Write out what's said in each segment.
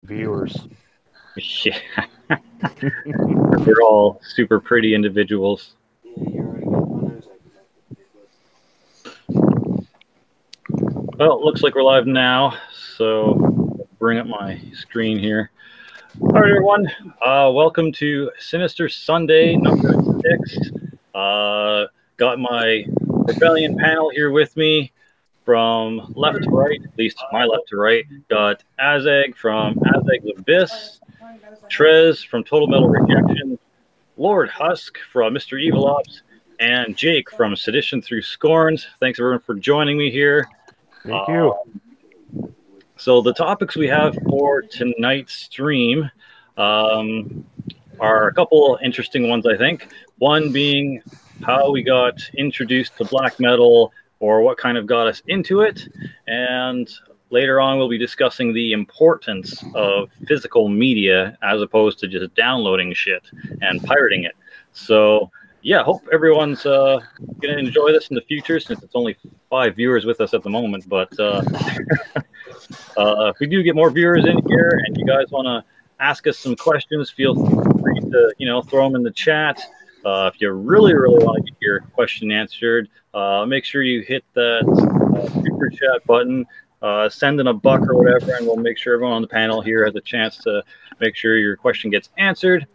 viewers. Yeah. We're all super pretty individuals. Well, it looks like we're live now, so bring up my screen here. All right, everyone. Welcome to Sinister Sunday number 6. Got my Rebellion panel here with me from left to right, at least my left to right. Got Azeg from Azeg's Abyss, Trez from Total Metal Rejection, Lord Husk from Mr. Evil Ops, and Jake from Sedition Through Scorns. Thanks, everyone, for joining me here. Thank you. So the topics we have for tonight's stream are a couple interesting ones, I think. One being how we got introduced to black metal or what kind of got us into it. And later on, we'll be discussing the importance of physical media as opposed to just downloading shit and pirating it. So yeah, hope everyone's going to enjoy this in the future, since it's only 5 viewers with us at the moment. But if we do get more viewers in here and you guys want to ask us some questions, feel free to, throw them in the chat. If you really, really want to get your question answered, make sure you hit that super chat button, send in a buck or whatever, and we'll make sure everyone on the panel here has a chance to make sure your question gets answered.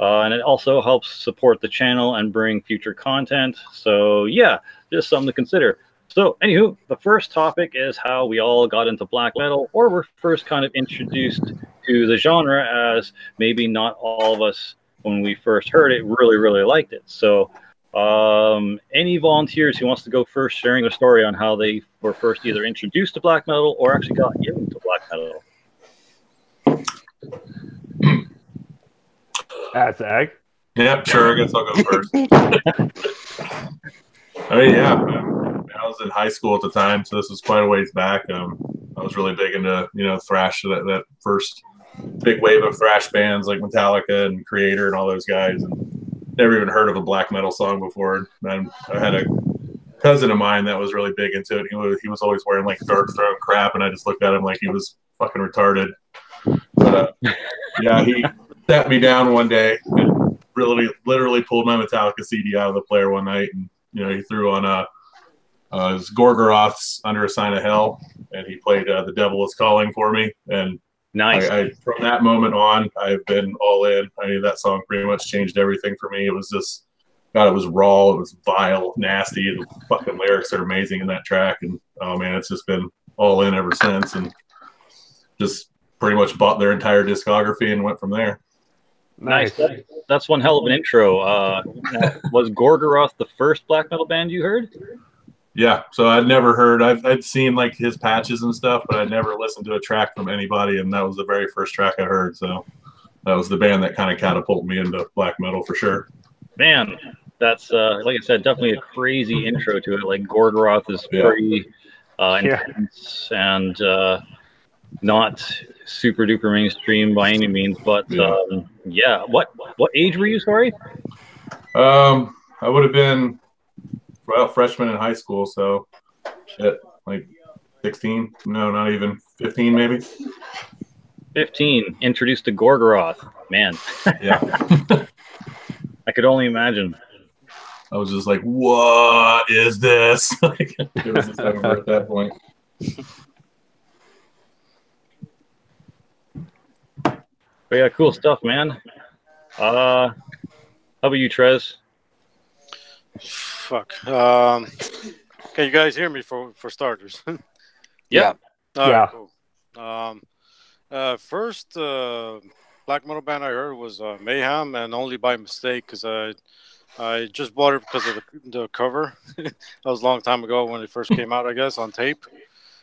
And it also helps support the channel and bring future content. So yeah, just something to consider. So anywho, the first topic is how we all got into black metal, or were first kind of introduced to the genre, as maybe not all of us, when we first heard it, really, really liked it. So any volunteers who wants to go first, sharing a story on how they were first either introduced to black metal or actually got into black metal? That's Egg. Yep, sure. I guess I'll go first. Oh yeah, I was in high school at the time, so this was quite a ways back. I was really big into thrash, that first big wave of thrash bands like Metallica and Creator and all those guys, and never even heard of a black metal song before. And I had a cousin of mine that was really big into it. He was always wearing like dark throne crap, and I just looked at him like he was fucking retarded. But yeah, he sat me down one day and literally pulled my Metallica CD out of the player one night, and he threw on his Gorgoroth's Under a Sign of Hell, and he played The Devil Is Calling for me. And nice. From that moment on, I've been all in. I mean, that song pretty much changed everything for me. It was just, God, it was raw, it was vile, nasty. The fucking lyrics are amazing in that track, and oh man, it's just been all in ever since, and just pretty much bought their entire discography and went from there. Nice. That's one hell of an intro. Was Gorgoroth the first black metal band you heard? Yeah, so I'd never heard. I'd seen like his patches and stuff, but I'd never listened to a track from anybody, and that was the very first track I heard. So that was the band that kind of catapulted me into black metal for sure. Man, that's like I said, definitely a crazy intro to it. Like Gorgoroth is pretty intense and not super duper mainstream by any means, but yeah. What age were you? Sorry. I would have been freshman in high school, so shit, like 16. No, not even 15, maybe. 15. Introduced to Gorgoroth. Man. Yeah. I could only imagine. I was just like, "What is this?" Like, it was just over at that point. But yeah, cool stuff, man. How about you, Trez? Fuck. Can you guys hear me for starters? Yeah. All right, cool. First black metal band I heard was Mayhem, and only by mistake, because I just bought it because of the cover. That was a long time ago when it first came out, I guess, on tape.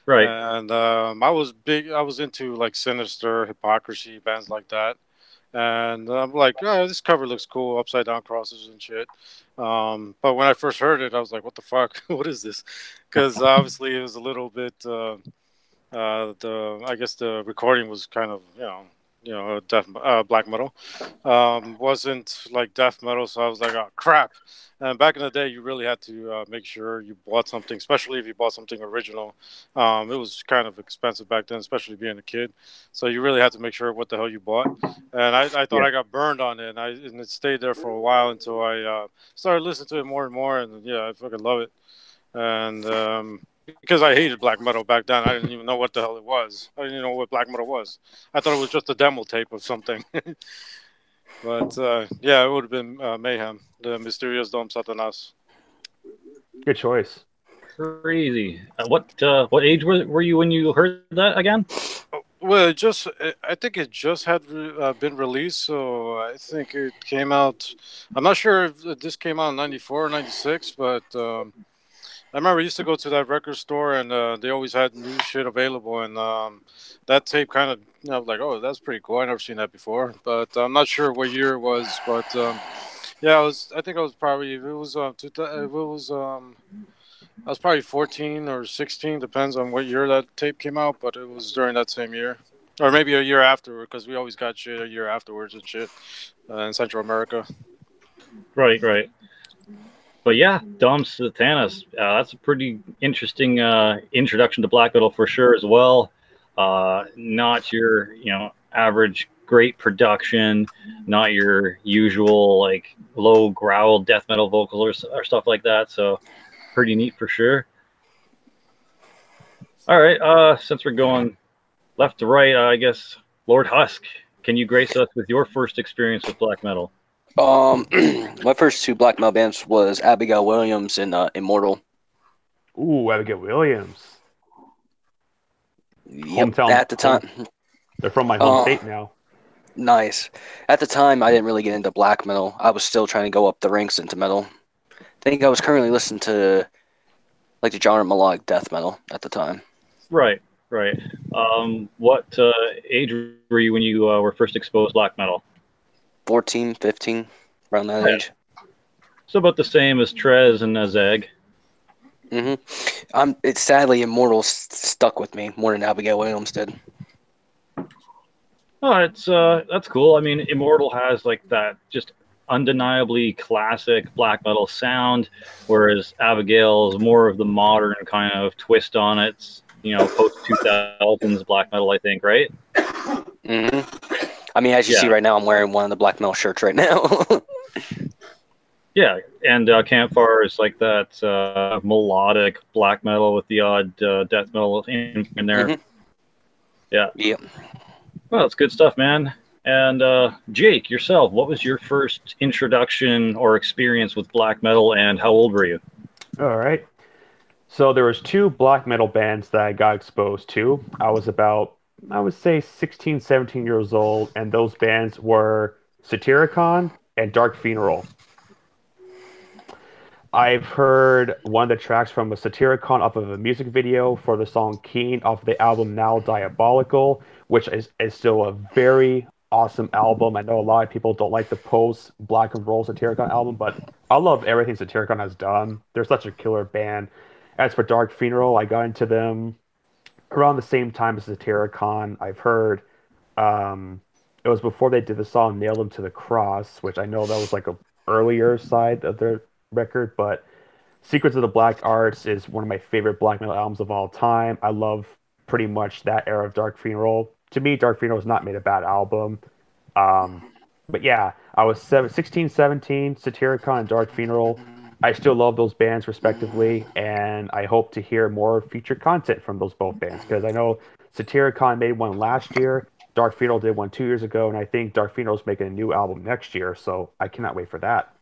Right. And I was into like Sinister, Hypocrisy, bands like that. And I'm like, oh, this cover looks cool, upside down crosses and shit. But when I first heard it, I was like, what the fuck? What is this? Because obviously it was a little bit, I guess the recording was kind of, black metal. Wasn't like death metal, so I was like, oh crap. And back in the day, you really had to make sure you bought something, especially if you bought something original. It was kind of expensive back then, especially being a kid. So you really had to make sure what the hell you bought. And I thought I got burned on it, and it stayed there for a while until I started listening to it more and more. And yeah, I fucking love it. And because I hated black metal back then, I didn't even know what the hell it was. I didn't even know what black metal was. I thought it was just a demo tape of something. But yeah, it would have been Mayhem, the Mysterious Dom Satanas. Good choice. Crazy. What age were you when you heard that again? Well, I think it just had been released, so I think it came out. I'm not sure if this came out in '94 or '96, but I remember I used to go to that record store, and they always had new shit available. And that tape kind of, like, oh, that's pretty cool. I never seen that before, but I'm not sure what year it was. But yeah, I think I was probably, if it was, I was probably 14 or 16, depends on what year that tape came out. But it was during that same year, or maybe a year afterward, because we always got shit a year afterwards and shit in Central America. Right. But yeah, Dom Satanas, that's a pretty interesting introduction to black metal for sure as well. Not your, average great production, not your usual like low growl death metal vocals or stuff like that. So pretty neat for sure. All right, since we're going left to right, I guess Lord Husk, can you grace us with your first experience with black metal? My first two black metal bands was Abigail Williams and Immortal. Ooh, Abigail Williams. Yep. Hometown. At the time, they're from my home state now. Nice. At the time, I didn't really get into black metal. I was still trying to go up the ranks into metal. I think I was currently listening to like the genre melodic death metal at the time. Right. What age were you when you were first exposed to black metal? 14, 15, around that age. So about the same as Trez and Zeg. It's sadly Immortal stuck with me more than Abigail Williams did. Oh, that's cool. I mean, Immortal has like that just undeniably classic black metal sound, whereas Abigail is more of the modern kind of twist on it. Post 2000s black metal, I think, right? I mean, as you see right now, I'm wearing one of the black metal shirts right now. Yeah, and Campfire is like that melodic black metal with the odd death metal in there. Yeah. Well, that's good stuff, man. And Jake, yourself, what was your first introduction or experience with black metal, and how old were you? All right. So there was two black metal bands that I got exposed to. I was about, I would say, 16, 17 years old, and those bands were Satyricon and Dark Funeral. I've heard one of the tracks from a Satyricon off of a music video for the song Keen off the album Now Diabolical, which is still a very awesome album. I know a lot of people don't like the post black and roll Satyricon album, but I love everything Satyricon has done. They're such a killer band. As for Dark Funeral, I got into them around the same time as Satyricon. I've heard it was before they did the song Nailed Them to the Cross, which I know that was like a earlier side of their record, but Secrets of the Black Arts is one of my favorite black metal albums of all time. I love pretty much that era of Dark Funeral. To me, Dark Funeral has not made a bad album. But yeah, I was 16, 17, Satyricon and Dark Funeral. I still love those bands respectively, and I hope to hear more future content from those both bands, because I know Satyricon made one last year, Dark Funeral did one 2 years ago, and I think Dark Funeral is making a new album next year, so I cannot wait for that.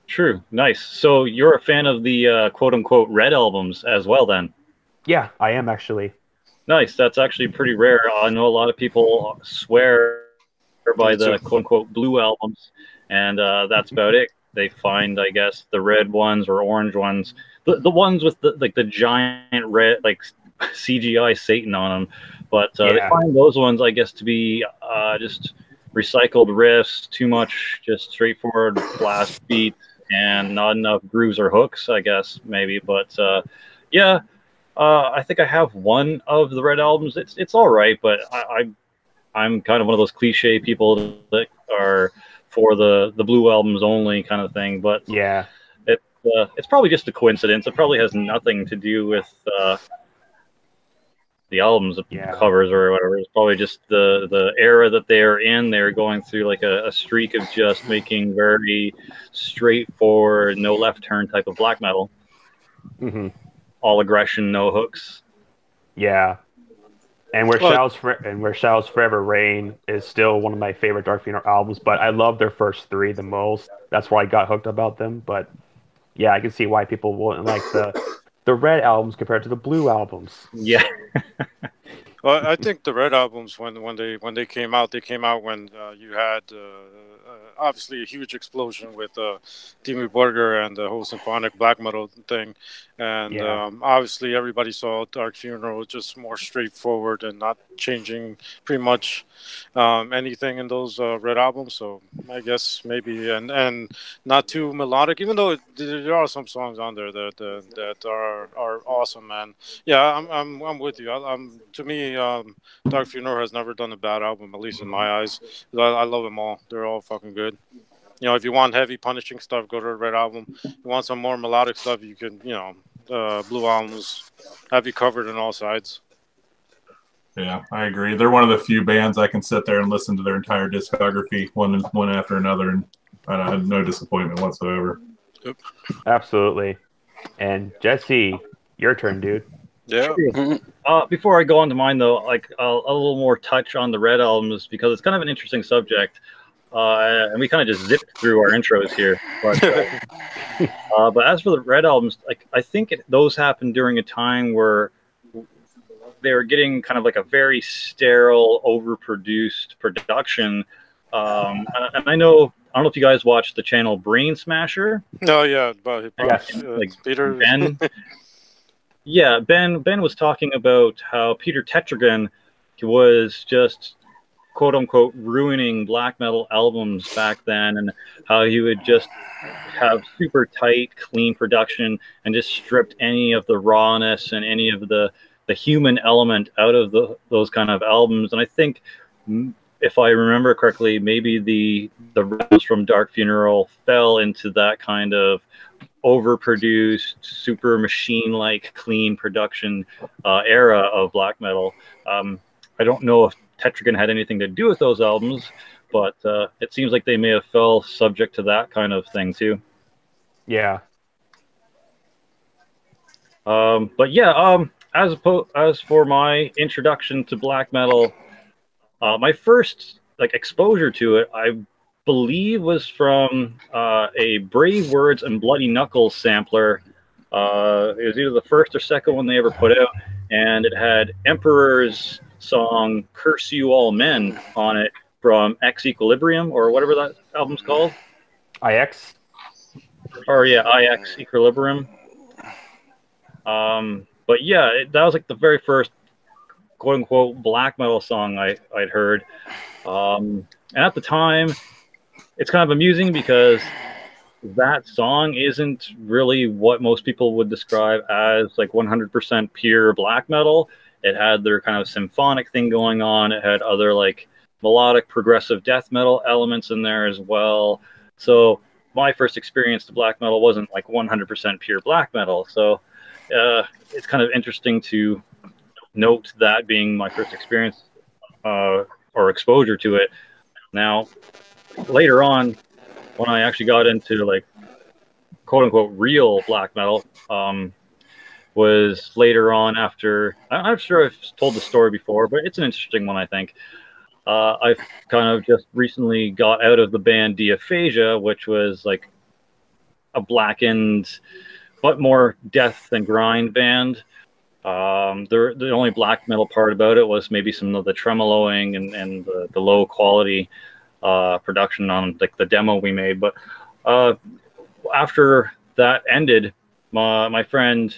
True. Nice. So you're a fan of the quote-unquote red albums as well, then? Yeah, I am actually. Nice. That's actually pretty rare. I know a lot of people swear by the quote-unquote blue albums, and that's about it. They find, I guess, the red ones or orange ones, the ones with the giant red, like CGI Satan on them. But they find those ones, I guess, to be just recycled riffs, too much just straightforward blast beats, and not enough grooves or hooks, I guess, maybe. But I think I have one of the red albums. It's all right, but I'm kind of one of those cliche people that are for the blue albums only kind of thing, but Yeah. It's probably just a coincidence. It probably has nothing to do with the albums, the covers, or whatever. It's probably just the era that they're in. They're going through like a streak of just making very straightforward, no left turn type of black metal. Mm-hmm. All aggression, no hooks. Yeah. And Where Shadows Forever Reign is still one of my favorite Dark Funeral albums, but I love their first three the most. That's why I got hooked about them. But yeah, I can see why people wouldn't like the red albums compared to the blue albums. Yeah. Well, I think the Red albums when they came out when you had obviously a huge explosion with Dimmu Borgir and the whole symphonic black metal thing, and obviously everybody saw Dark Funeral just more straightforward and not changing pretty much anything in those Red albums. So I guess maybe and not too melodic, even though there are some songs on there that are awesome, man. Yeah, I'm with you. To me, Dark Funeral has never done a bad album, at least in my eyes. I love them all. They're all fucking good. You know, if you want heavy punishing stuff, go to the Red album. If you want some more melodic stuff, you can, Blue albums have you covered on all sides. Yeah, I agree. They're one of the few bands I can sit there and listen to their entire discography one after another, and I had no disappointment whatsoever. Yep. Absolutely. And Jesse, your turn, dude. Yeah. Before I go on to mine, though, like a little more touch on the Red albums because it's kind of an interesting subject, and we kind of just zipped through our intros here. But as for the Red albums, like I think those happened during a time where they were getting kind of like a very sterile, overproduced production. And I don't know if you guys watched the channel Brain Smasher. Oh yeah, but like Peter Ben. Yeah, Ben was talking about how Peter Tetragon was just quote unquote ruining black metal albums back then, and how he would just have super tight, clean production and just stripped any of the rawness and any of the human element out of those kind of albums. And I think, if I remember correctly, maybe the rebels from Dark Funeral fell into that kind of overproduced, super machine-like, clean production era of black metal. I don't know if Tetragon had anything to do with those albums, but it seems like they may have fell subject to that kind of thing too. Yeah. But yeah, as for my introduction to black metal, my first exposure to it, I believe, was from a Brave Words and Bloody Knuckles sampler. It was either the first or second one they ever put out, and it had Emperor's song "Curse You All Men" on it from X Equilibrium, or whatever that album's called. IX. Or yeah, IX Equilibrium. But yeah, that was like the very first quote unquote black metal song I'd heard. And at the time, it's kind of amusing because that song isn't really what most people would describe as like 100% pure black metal. It had their kind of symphonic thing going on. It had other like melodic progressive death metal elements in there as well. So my first experience to black metal wasn't like 100% pure black metal. So it's kind of interesting to note that being my first experience or exposure to it. Now, later on, when I actually got into like quote unquote real black metal, was later on after, I'm not sure I've told the story before, but it's an interesting one, I think. I've kind of just recently got out of the band Diaphasia, which was like a blackened but more death and grind band. The only black metal part about it was maybe some of the tremoloing and the low quality production on like the demo we made. But after that ended, my friend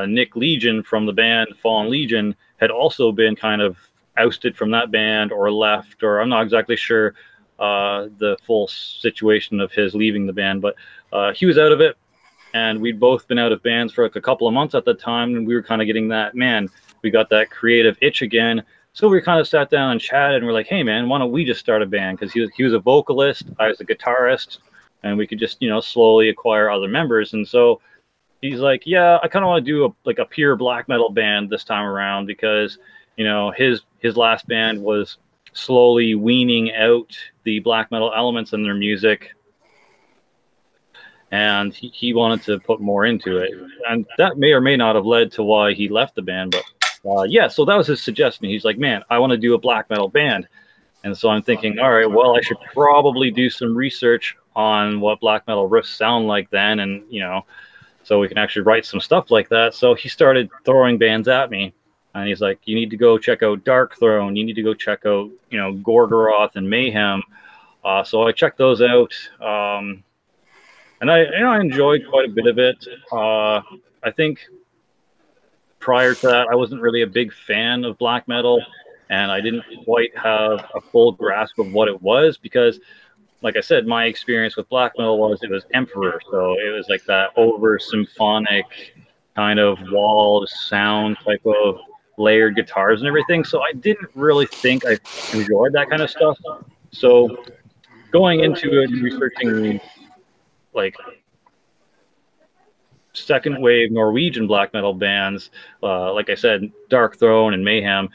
Nick Legion from the band Fallen Legion had also been kind of ousted from that band or left, or I'm not exactly sure the full situation of his leaving the band, but he was out of it. And we'd both been out of bands for like a couple of months at the time, and we were kind of getting that, man, we got that creative itch again. So we kind of sat down and chatted, and we're like, "Hey, man, why don't we just start a band?" Because he was a vocalist, I was a guitarist, and we could just slowly acquire other members. And so he's like, "Yeah, I kind of want to do a pure black metal band this time around because his last band was slowly weaning out the black metal elements in their music, and he wanted to put more into it, and that may or may not have led to why he left the band. But yeah, so that was his suggestion. He's like, man, I want to do a black metal band. And so I'm thinking, all right, well, I should probably do some research on what black metal riffs sound like then, and so we can actually write some stuff like that. So he started throwing bands at me, and he's like, you need to go check out Dark Throne, you need to go check out Gorgoroth and Mayhem. So I checked those out, and I enjoyed quite a bit of it. I think prior to that, I wasn't really a big fan of black metal, and I didn't quite have a full grasp of what it was because, like I said, my experience with black metal was it was Emperor, so it was like that over symphonic kind of wall sound type of layered guitars and everything. So I didn't really think I enjoyed that kind of stuff. So going into it and researching like second wave Norwegian black metal bands, like I said, Dark Throne and Mayhem,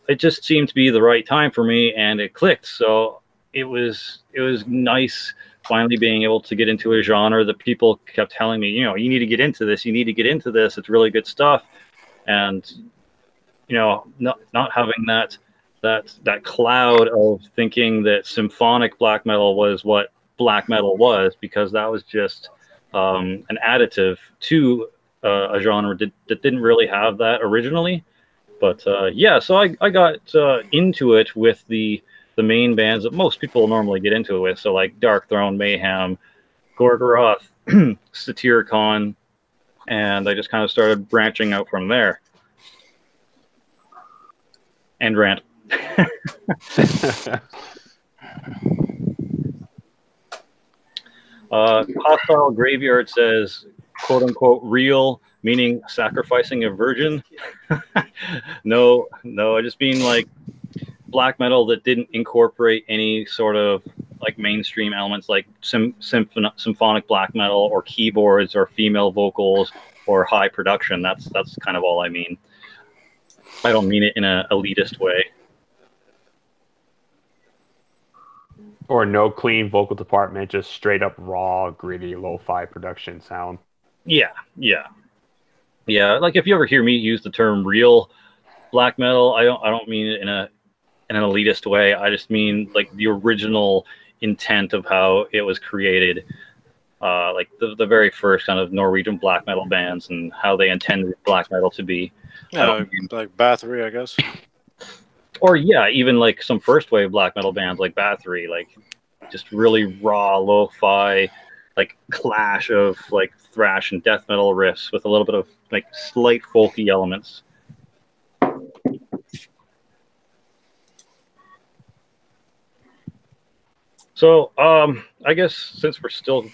it just seemed to be the right time for me, and it clicked. So it was nice finally being able to get into a genre that people kept telling me, you need to get into this, you need to get into this, it's really good stuff. And not having that cloud of thinking that symphonic black metal was what black metal was, because that was just an additive to a genre that didn't really have that originally. But yeah, so I got into it with the main bands that most people normally get into it with. So like Dark Throne, Mayhem, Gorgoroth, Satyricon, and I just kind of started branching out from there. And rant. Hostile Graveyard says, quote unquote, real, meaning sacrificing a virgin. No, I just mean like black metal that didn't incorporate any sort of like mainstream elements like symphonic black metal or keyboards or female vocals or high production. That's kind of all I mean. I don't mean it in an elitist way. Or no clean vocal department, just straight up raw, gritty, lo-fi production sound. Yeah. Like if you ever hear me use the term real black metal, I don't mean it in an elitist way. I just mean like the original intent of how it was created, like the very first kind of Norwegian black metal bands and how they intended black metal to be. Yeah, like Bathory, I guess. Or yeah, even like some first wave black metal bands like Bathory, like just really raw lo-fi, like clash of like thrash and death metal riffs with a little bit of like slight folky elements. So I guess since we're still a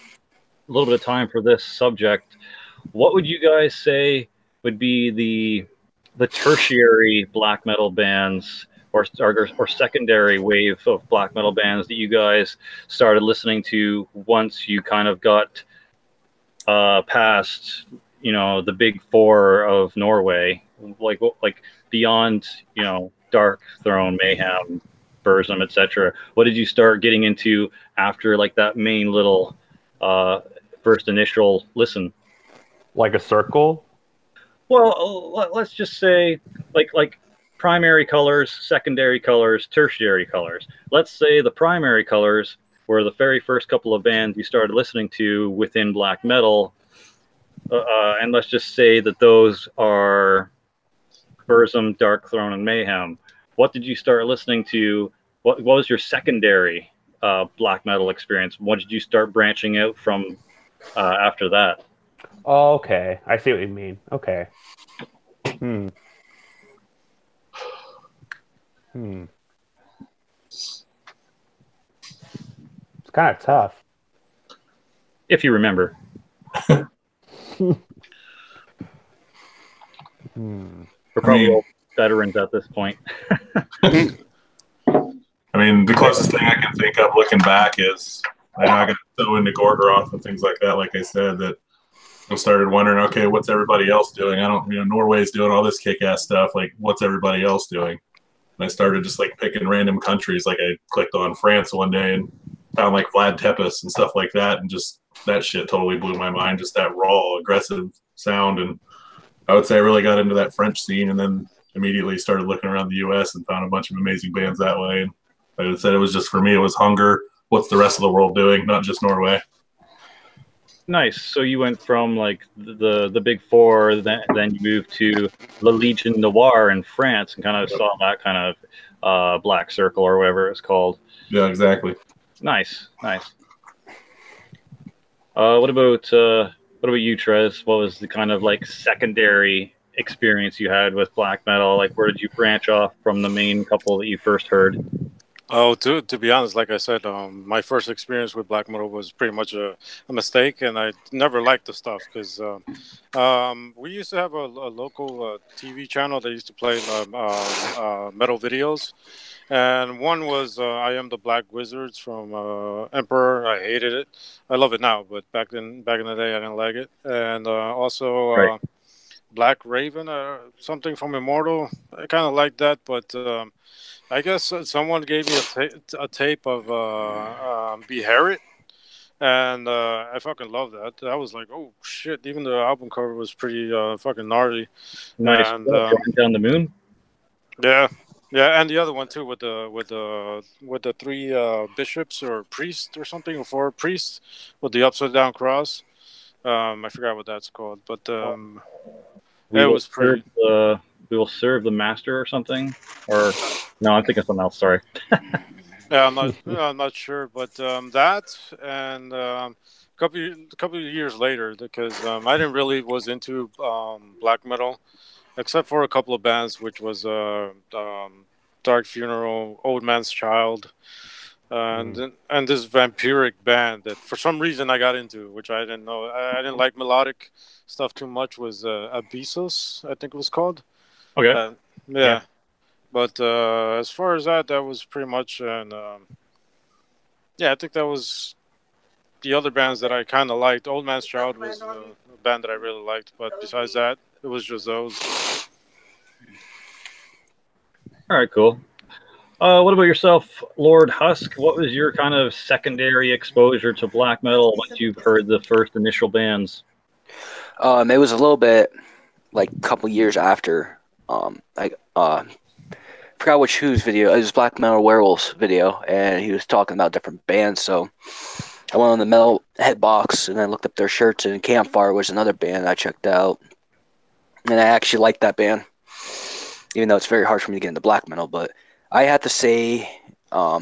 little bit of time for this subject, what would you guys say would be the tertiary black metal bands or secondary wave of black metal bands that you guys started listening to once you kind of got past the big four of Norway, like beyond Dark Throne, Mayhem, Burzum, etc. What did you start getting into after like that main little first initial listen? Like a circle? Well, let's just say like primary colors, secondary colors, tertiary colors. Let's say the primary colors were the very first couple of bands you started listening to within black metal, and let's just say that those are Burzum, Dark Throne, and Mayhem. What did you start listening to? What was your secondary black metal experience? What did you start branching out from after that? Oh, okay. I see what you mean. Okay. It's kind of tough. If you remember. We're probably veterans at this point. I mean, the closest thing I can think of looking back is I got so into Gorgoroth and things like that. Like I said, that I started wondering, okay, what's everybody else doing? I don't, Norway's doing all this kick-ass stuff. Like, what's everybody else doing? And I started just like picking random countries. Like I clicked on France one day and found like Vlad Tepes and stuff like that, and just that shit totally blew my mind. Just that raw, aggressive sound, and I would say I really got into that French scene, and then immediately started looking around the U.S. and found a bunch of amazing bands that way. And like I said, it was just for me, it was hunger. What's the rest of the world doing? Not just Norway. Nice. So you went from like the big four, then you moved to La Legion Noire in France, and kind of saw that kind of Black Circle or whatever it's called. Yeah, exactly. Nice. What about you, Trez? What was the kind of like secondary experience you had with black metal? Like, where did you branch off from the main couple that you first heard? Oh, to be honest, like I said, my first experience with black metal was pretty much a mistake, and I never liked the stuff because we used to have a local TV channel that used to play metal videos, and one was I Am the Black Wizards from Emperor. I hated it. I love it now, but back in the day, I didn't like it. And also Right. Black Raven, something from Immortal. I kind of liked that, but I guess someone gave me a tape of Beherit, and I fucking love that. I was like, oh shit! Even the album cover was pretty fucking gnarly. Nice. And Going Down the Moon. yeah, and the other one too with the three bishops or priests or something, or four priests with the upside down cross. I forgot what that's called, but it was pretty. We will serve the master or something. Or no, I'm thinking something else. Sorry. Yeah, I'm not sure, but that and couple of years later, because I didn't really was into black metal, except for a couple of bands, which was Dark Funeral, Old Man's Child, and this vampiric band that for some reason I got into, which I didn't know. I didn't like melodic stuff too much. Was Abyssos, I think it was called. Okay. Yeah. But as far as that was pretty much, and I think that was the other bands that I kind of liked. Old Man's Child was a band that I really liked, but besides that, it was just those. All right, cool. What about yourself, Lord Husk? What was your kind of secondary exposure to black metal once you've heard the first initial bands? It was a little bit like a couple years after. I forgot whose video. It was Black Metal Werewolves video, and he was talking about different bands. So I went on the Metal Headbox and I looked up their shirts, and Campfire was another band I checked out, and I actually liked that band, even though it's very hard for me to get into black metal. But I have to say, I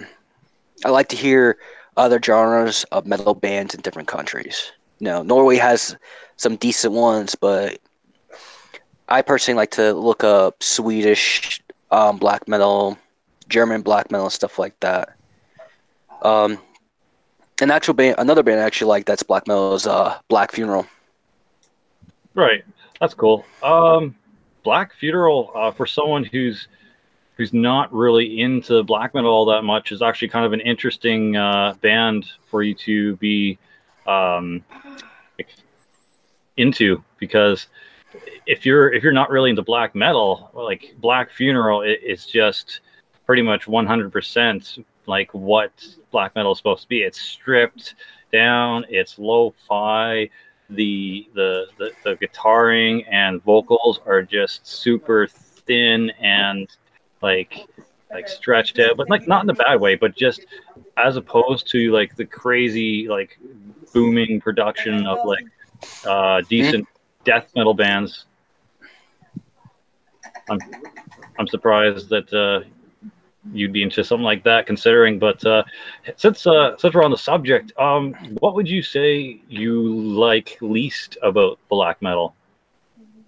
like to hear other genres of metal bands in different countries. Norway has some decent ones, but I personally like to look up Swedish black metal, German black metal, stuff like that. Another band I actually like that's black metal is Black Funeral. Right, that's cool. Black Funeral, for someone who's not really into black metal all that much, is actually kind of an interesting band for you to be into, because if you're not really into black metal, like Black Funeral is just pretty much 100% like what black metal is supposed to be. It's stripped down, it's lo-fi, the guitaring and vocals are just super thin and like stretched out, but like not in a bad way, but just as opposed to like the crazy like booming production of like decent death metal bands. I'm surprised that you'd be into something like that, considering. But since we're on the subject, what would you say you like least about black metal?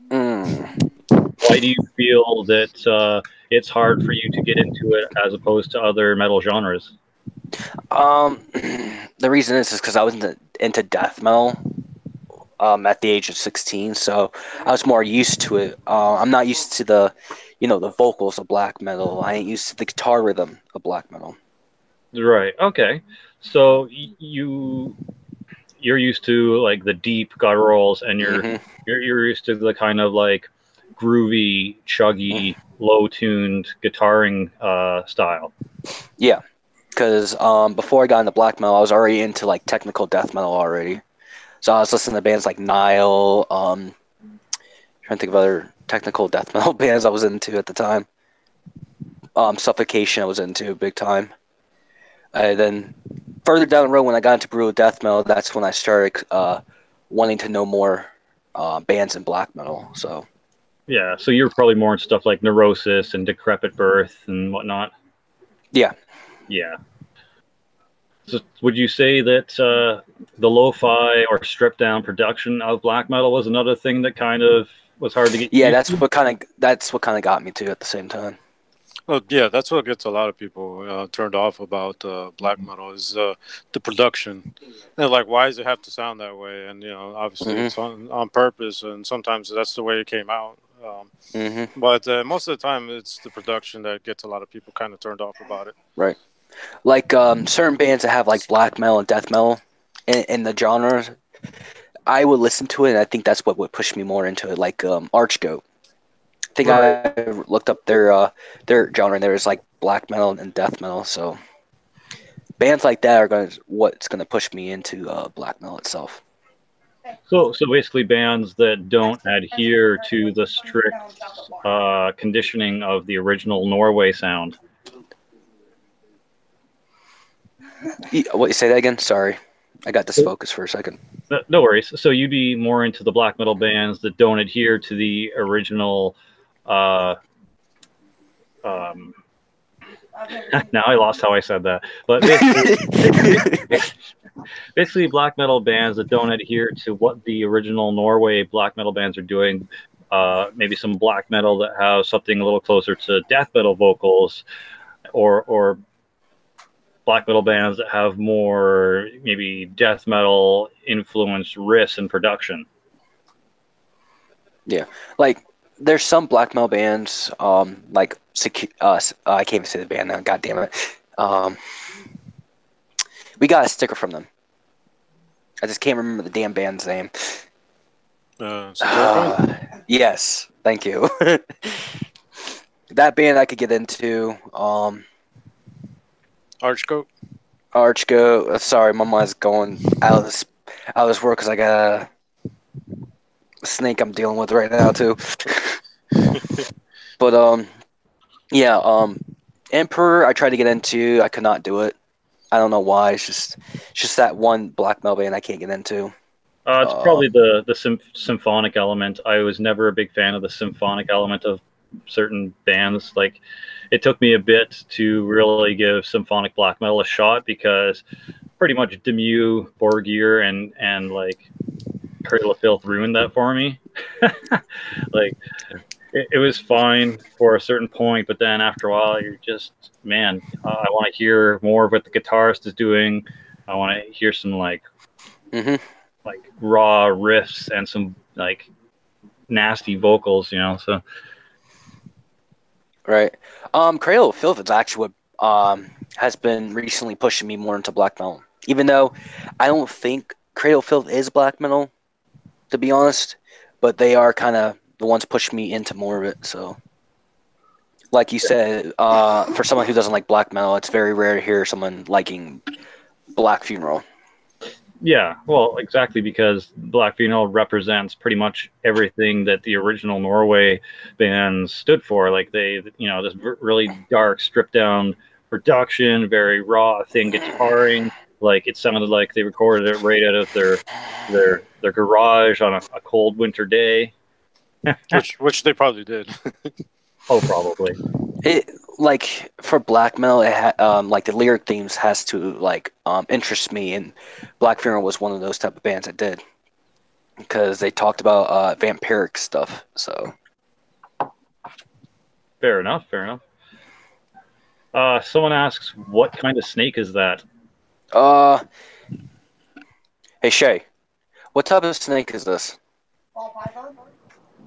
Why do you feel that it's hard for you to get into it as opposed to other metal genres? The reason is because I was into death metal at the age of 16, so I was more used to it. I'm not used to the vocals of black metal. I ain't used to the guitar rhythm of black metal. Right. Okay. So you're used to like the deep gutturals, and Hmm. you're used to the kind of like groovy, chuggy, low-tuned guitaring style. Yeah, because before I got into black metal, I was already into like technical death metal already. So I was listening to bands like Nile, trying to think of other technical death metal bands I was into at the time. Suffocation I was into big time. And then further down the road, when I got into brutal death metal, that's when I started wanting to know more bands in black metal. So Yeah. So you're probably more in stuff like Neurosis and Decrepit Birth and whatnot. yeah, Yeah. So would you say that the lo-fi or stripped-down production of black metal was another thing that kind of was hard to get yeah, used to? that's what kind of got me to at the same time. Well, yeah, that's what gets a lot of people turned off about black metal is the production. They're like, why does it have to sound that way? And obviously Hmm. it's on purpose, and sometimes that's the way it came out. Hmm. But most of the time, it's the production that gets a lot of people kind of turned off about it. Right. Like certain bands that have like black metal and death metal in the genres, I would listen to it, and I think that's what would push me more into it. Like Archgoat. I think Right. I looked up their genre, and there was like black metal and death metal. So bands like that are what's gonna push me into black metal itself. So basically, bands that don't adhere to the strict conditioning of the original Norway sound. What, you say that again? Sorry, I got disfocused for a second. No worries. So you'd be more into the black metal bands that don't adhere to the original. Uh, um, now I lost how I said that, but basically black metal bands that don't adhere to what the original Norway black metal bands are doing. Maybe some black metal that have something a little closer to death metal vocals, or black metal bands that have more maybe death metal influenced riffs and production. Yeah, like there's some black metal bands, like I can't even say the band now. God damn it. We got a sticker from them. I just can't remember the damn band's name. Satyricon? Yes, thank you. That band I could get into. Archcoat? Archgo. Sorry, my mind's going out of this world because I got a snake I'm dealing with right now too. But yeah, Emperor I tried to get into. I could not do it. I don't know why. It's just that one black metal band I can't get into. It's probably the symphonic element. I was never a big fan of the symphonic element of certain bands. Like, it took me a bit to really give symphonic black metal a shot because pretty much Demuth, Borgir, and like Cradle of Filth ruined that for me. Like, it was fine for a certain point, but then after a while, you're just, man, I want to hear more of what the guitarist is doing. I want to hear some Hmm. like raw riffs and some like nasty vocals, So Right. Cradle of Filth is actually what has been recently pushing me more into black metal. Even though I don't think Cradle of Filth is black metal, to be honest, but they are kind of the ones pushing me into more of it. So, like you said, for someone who doesn't like black metal, it's very rare to hear someone liking Black Funeral. yeah, well, exactly, because Black Funeral represents pretty much everything that the original Norway bands stood for. Like this really dark, stripped down production, very raw, thin guitaring. Like it sounded like they recorded it right out of their garage on a cold winter day. which they probably did. Oh, probably. It like for black metal, like the lyric themes has to like interest me, and Black Funeral was one of those type of bands that did because they talked about vampiric stuff. So Fair enough. Fair enough. Someone asks, "What kind of snake is that?" uh, hey Shay, What type of snake is this? Ball python?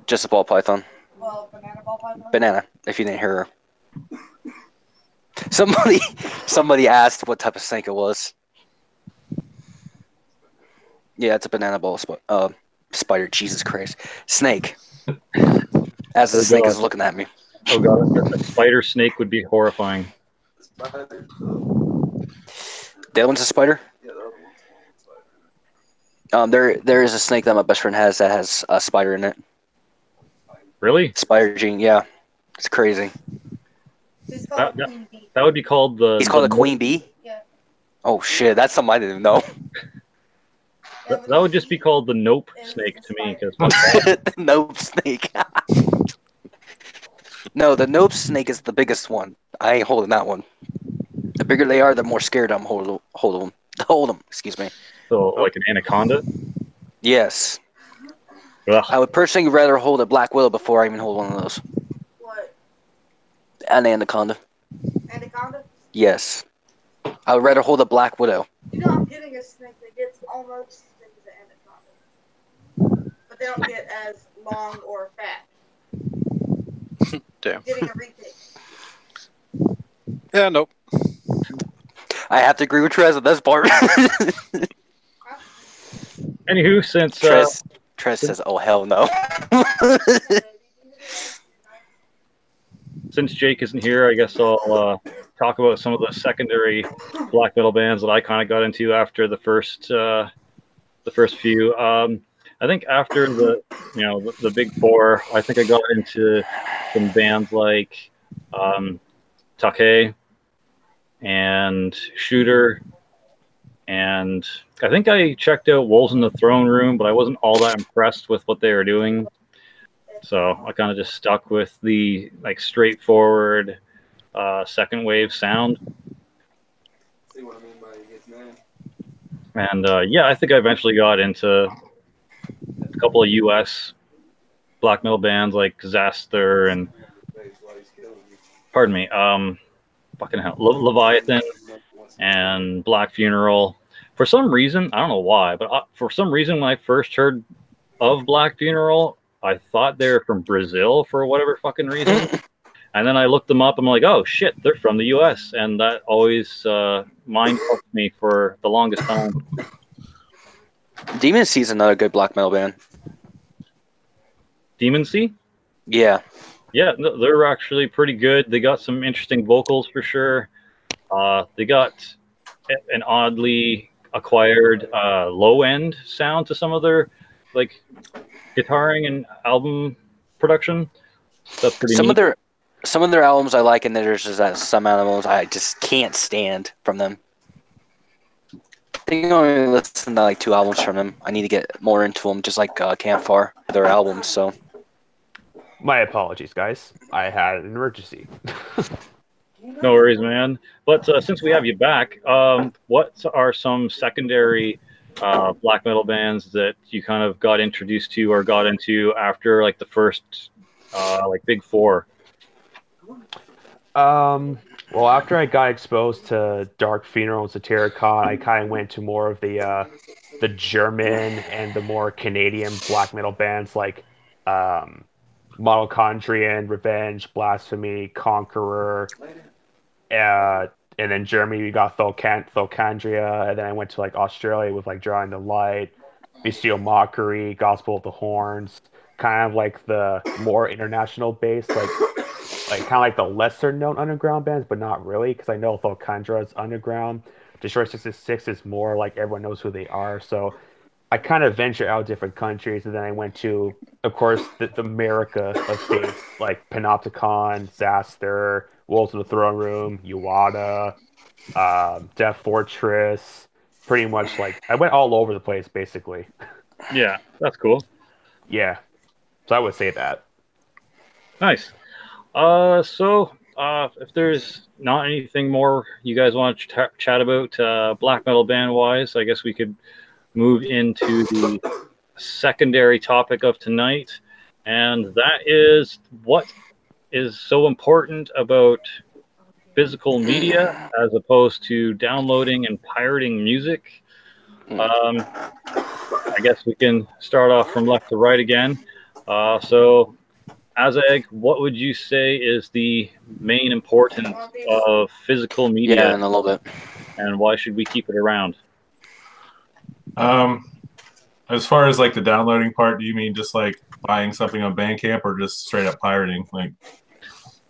Just a ball python. Well, banana ball python? Banana, if you didn't hear her. Somebody asked what type of snake it was. Yeah, it's a banana ball spider. Jesus Christ. Snake. As the snake is looking at me. Oh god, a spider snake would be horrifying. That one's a spider? There is a snake that my best friend has that has a spider in it. Really? Spider gene, yeah. It's crazy. He's called a queen bee. That would be called the. He's called a queen bee? Yeah. Oh shit, that's something I didn't even know. That would just be called the nope snake to me. Cause The nope snake. No, the nope snake is the biggest one. I ain't holding that one. The bigger they are, the more scared I'm hold them. Excuse me. so, like an anaconda. Yes. Ugh. I would personally rather hold a black widow before I even hold one of those. What? An anaconda. Anaconda? Yes. I would rather hold a black widow. You know, I'm getting a snake that gets almost as big as an anaconda. But they don't get as long or fat. Damn. Getting a retake. Yeah, nope. I have to agree with Trez on this part. Anywho, since Trez says, "Oh hell no." since Jake isn't here, I guess I'll talk about some of the secondary black metal bands that I kind of got into after the first few. I think after the big four, I think I got into some bands like Take and Shooter, and I think I checked out Wolves in the Throne Room, but I wasn't all that impressed with what they were doing. So I kind of just stuck with the like straightforward second wave sound. And yeah, I think I eventually got into a couple of US black metal bands like Zaster and fucking hell, Leviathan and Black Funeral. For some reason, I don't know why, but for some reason when I first heard of Black Funeral, I thought they were from Brazil for whatever fucking reason. And then I looked them up. I'm like, oh shit, they're from the U.S. And that always mind fucked me for the longest time. Demon Sea is another good black metal band. Demon Sea? Yeah. Yeah, no, they're actually pretty good. They got some interesting vocals for sure. They got an oddly acquired low end sound to some of their like guitaring and album production. That's pretty Some neat. of their albums I like, and there's just some albums I just can't stand from them. I think I only listen to like 2 albums from them. I need to get more into them, just like Campfire, their albums. So My apologies, guys. I had an emergency. No worries, man. But since we have you back, what are some secondary black metal bands that you kind of got introduced to or got into after like the first like big four? Well, after I got exposed to Dark Funeral and Satyricon, I kind of went to more of the German and the more Canadian black metal bands like Mitochondrion, Revenge, Blasphemy, Conqueror, and then Germany we got Thocandria, and then I went to like Australia with like Drawing the Light, Bestial Mockery, Gospel of the Horns, kind of like the more international base, like kind of like the lesser known underground bands, but not really, because I know Thocandra is underground. Destroy 66 is more like everyone knows who they are, so I kind of ventured out different countries, and then I went to, of course, the America of states like Panopticon, Zaster, Wolves in the Throne Room, Uada, Death Fortress. Pretty much like I went all over the place, basically. Yeah, that's cool. Yeah, so I would say that. Nice. So if there's not anything more you guys want to chat about black metal band wise, I guess we could move into the secondary topic of tonight, and that is what is so important about physical media as opposed to downloading and pirating music. I guess we can start off from left to right again. So, Azeg, what would you say is the main importance of physical media, Yeah, in a little bit. and why should we keep it around? As far as like the downloading part, do you mean just like buying something on Bandcamp or just straight up pirating? Like,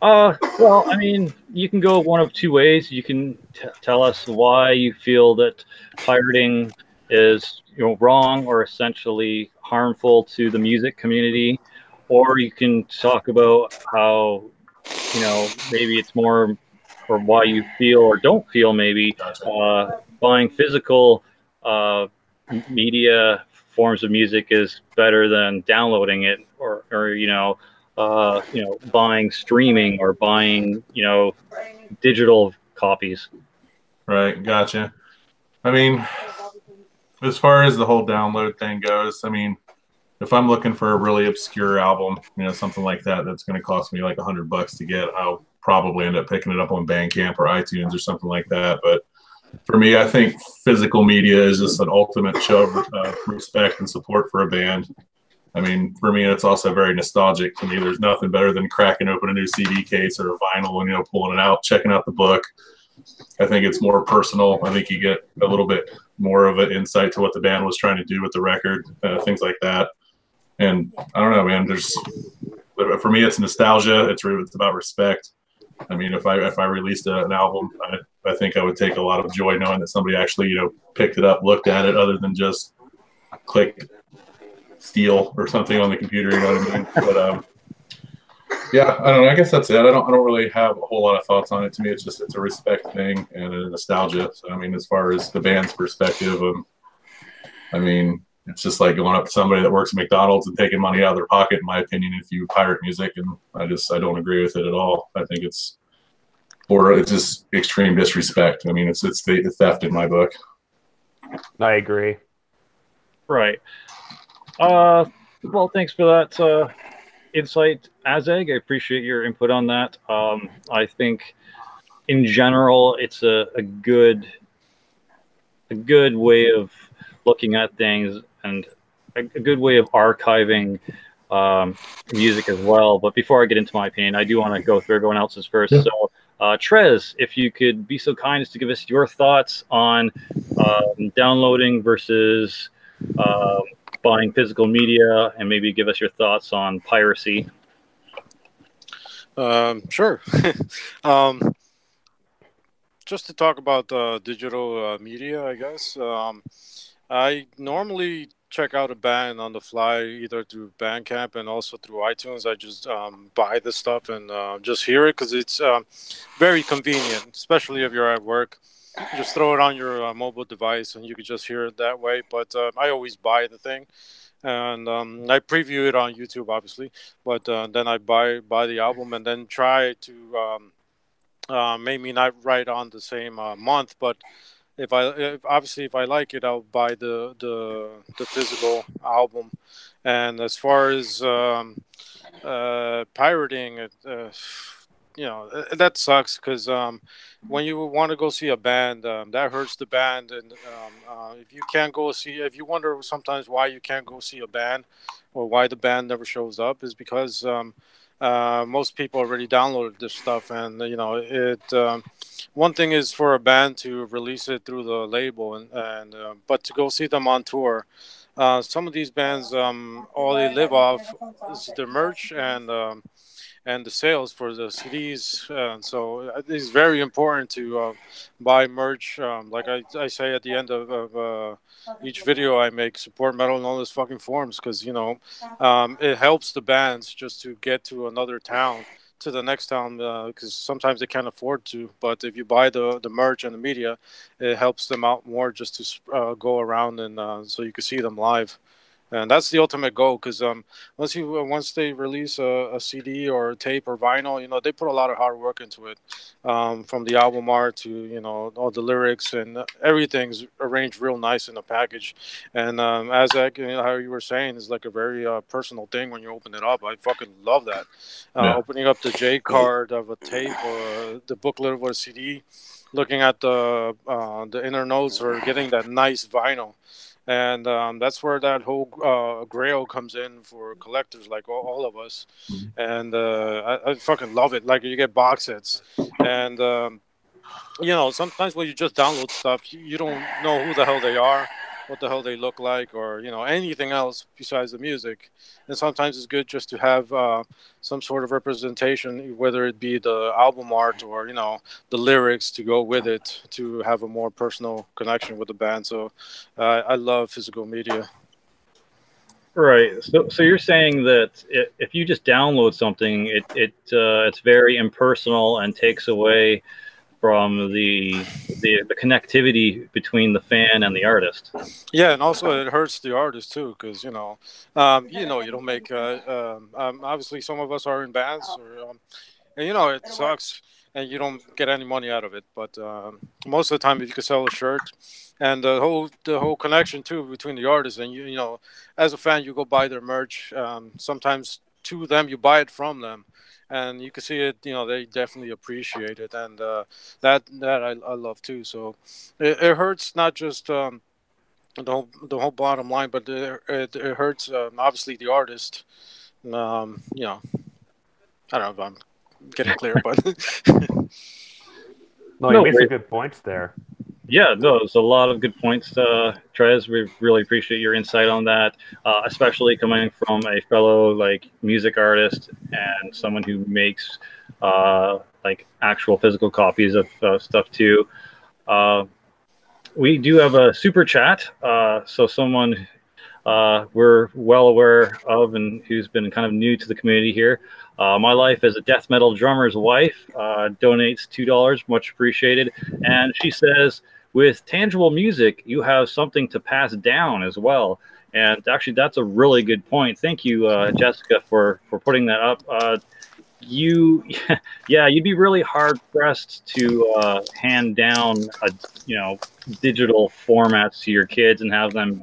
Well, I mean, you can go one of two ways. You can tell us why you feel that pirating is, wrong or essentially harmful to the music community, or you can talk about how, maybe it's more, or why you feel or don't feel maybe buying physical media forms of music is better than downloading it, or buying streaming or buying, digital copies. right, gotcha. I mean, as far as the whole download thing goes, I mean, if I'm looking for a really obscure album, something like that, that's going to cost me like $100 to get, I'll probably end up picking it up on Bandcamp or iTunes or something like that. But for me, I think physical media is just an ultimate show of respect and support for a band. I mean, for me, it's also very nostalgic to me. There's nothing better than cracking open a new CD case or a vinyl and, pulling it out, checking out the book. I think it's more personal. I think you get a little bit more of an insight to what the band was trying to do with the record, things like that. And I don't know, man, for me, it's nostalgia. It's about respect. I mean, if I released an album, I think I would take a lot of joy knowing that somebody actually, picked it up, looked at it, other than just click steal or something on the computer. You know what I mean? But yeah, I don't know. I guess that's it. I don't really have a whole lot of thoughts on it. To me, it's a respect thing and a nostalgia. So I mean, as far as the band's perspective, I mean, it's just like going up to somebody that works at McDonald's and taking money out of their pocket, in my opinion, if you pirate music. And I don't agree with it at all. I think it's just extreme disrespect. I mean, it's theft in my book. I agree. Right. Well, thanks for that insight, Azeg. I appreciate your input on that. I think, in general, it's a good way of looking at things and a good way of archiving music as well. But before I get into my opinion, I do want to go through everyone else's first. Yeah. So, Trez, if you could be so kind as to give us your thoughts on downloading versus buying physical media, and maybe give us your thoughts on piracy. Sure. Just to talk about digital media, I guess. I normally check out a band on the fly, either through Bandcamp and also through iTunes. I just buy the stuff and just hear it because it's very convenient, especially if you're at work. Just throw it on your mobile device and you could just hear it that way. But I always buy the thing, and I preview it on YouTube, obviously. But then I buy the album and then try to maybe not right on the same month, but if I like it, I'll buy the physical album. And as far as pirating, that sucks because when you want to go see a band, that hurts the band. And if you wonder sometimes why you can't go see a band or why the band never shows up, is because most people already downloaded this stuff, and one thing is for a band to release it through the label, and but to go see them on tour, some of these bands, all they live off is the merch and the sales for the CDs. So it's very important to buy merch. Like I say at the end of each video I make, support metal in all its fucking forms, because it helps the bands just to get to another town, to the next town, because sometimes they can't afford to. But if you buy the merch and the media, it helps them out more just to go around, and so you can see them live. And that's the ultimate goal, because once they release a CD or a tape or vinyl, they put a lot of hard work into it, from the album art to all the lyrics, and everything's arranged real nice in the package. And as how you were saying, is like a very personal thing when you open it up. I fucking love that. Opening up the J card of a tape or the booklet of a CD, looking at the inner notes, or getting that nice vinyl. and that's where that whole grail comes in for collectors like all of us. And I fucking love it. Like you get box sets, and sometimes when you just download stuff, you don't know who the hell they are, what the hell they look like, or anything else besides the music. And sometimes it's good just to have some sort of representation, whether it be the album art or the lyrics to go with it, to have a more personal connection with the band. So I love physical media. Right. So you're saying that if you just download something, it's very impersonal and takes away from the connectivity between the fan and the artist. Yeah, and also it hurts the artist too, because you don't make. Obviously, some of us are in bands, and it sucks, and you don't get any money out of it. But most of the time, if you could sell a shirt, and the whole connection too between the artists and as a fan, you go buy their merch. Sometimes to them, you buy it from them, and you can see it. They definitely appreciate it, and that I love too. So it hurts not just. The whole bottom line, but it hurts obviously the artist. I don't know if I'm getting clear, but No, you No, made some good points there. yeah, no, there's a lot of good points, Trez. We really appreciate your insight on that, especially coming from a fellow like music artist and someone who makes like actual physical copies of stuff too. Uh, we do have a super chat, so someone we're well aware of and who's been kind of new to the community here. My life as a death metal drummer's wife donates $2, much appreciated. And she says, with tangible music, you have something to pass down as well. And actually, that's a really good point. Thank you, Jessica, for putting that up. Yeah, you'd be really hard pressed to hand down digital formats to your kids and have them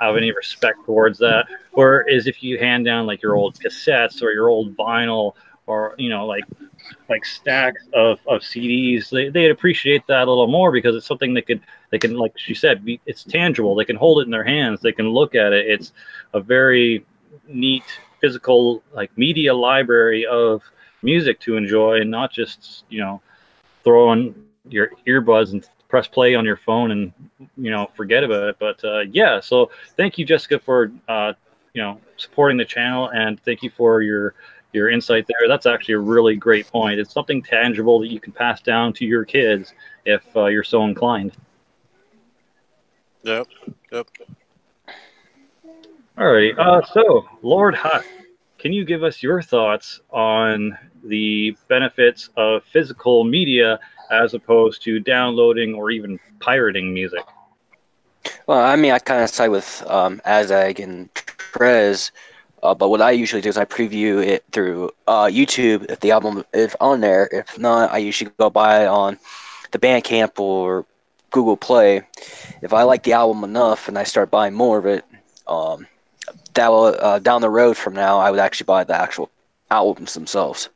have any respect towards that. Whereas if you hand down like your old cassettes or your old vinyl or like stacks of CDs, they'd appreciate that a little more because it's something they can like she said, it's tangible. They can hold it in their hands. They can look at it. It's a very neat physical like media library of music to enjoy, and not just throw on your earbuds and press play on your phone and forget about it. But yeah, so thank you, Jessica, for supporting the channel, and thank you for your insight there. That's actually a really great point. It's something tangible that you can pass down to your kids if you're so inclined. Yep. Alrighty. So Lord Hutt, can you give us your thoughts on the benefits of physical media as opposed to downloading or even pirating music? Well, I mean, I kind of side with Azag and Trez, but what I usually do is I preview it through YouTube if the album is on there. If not, I usually go buy it on the Bandcamp or Google Play. If I like the album enough and I start buying more of it, that will down the road from now, I would actually buy the actual albums themselves.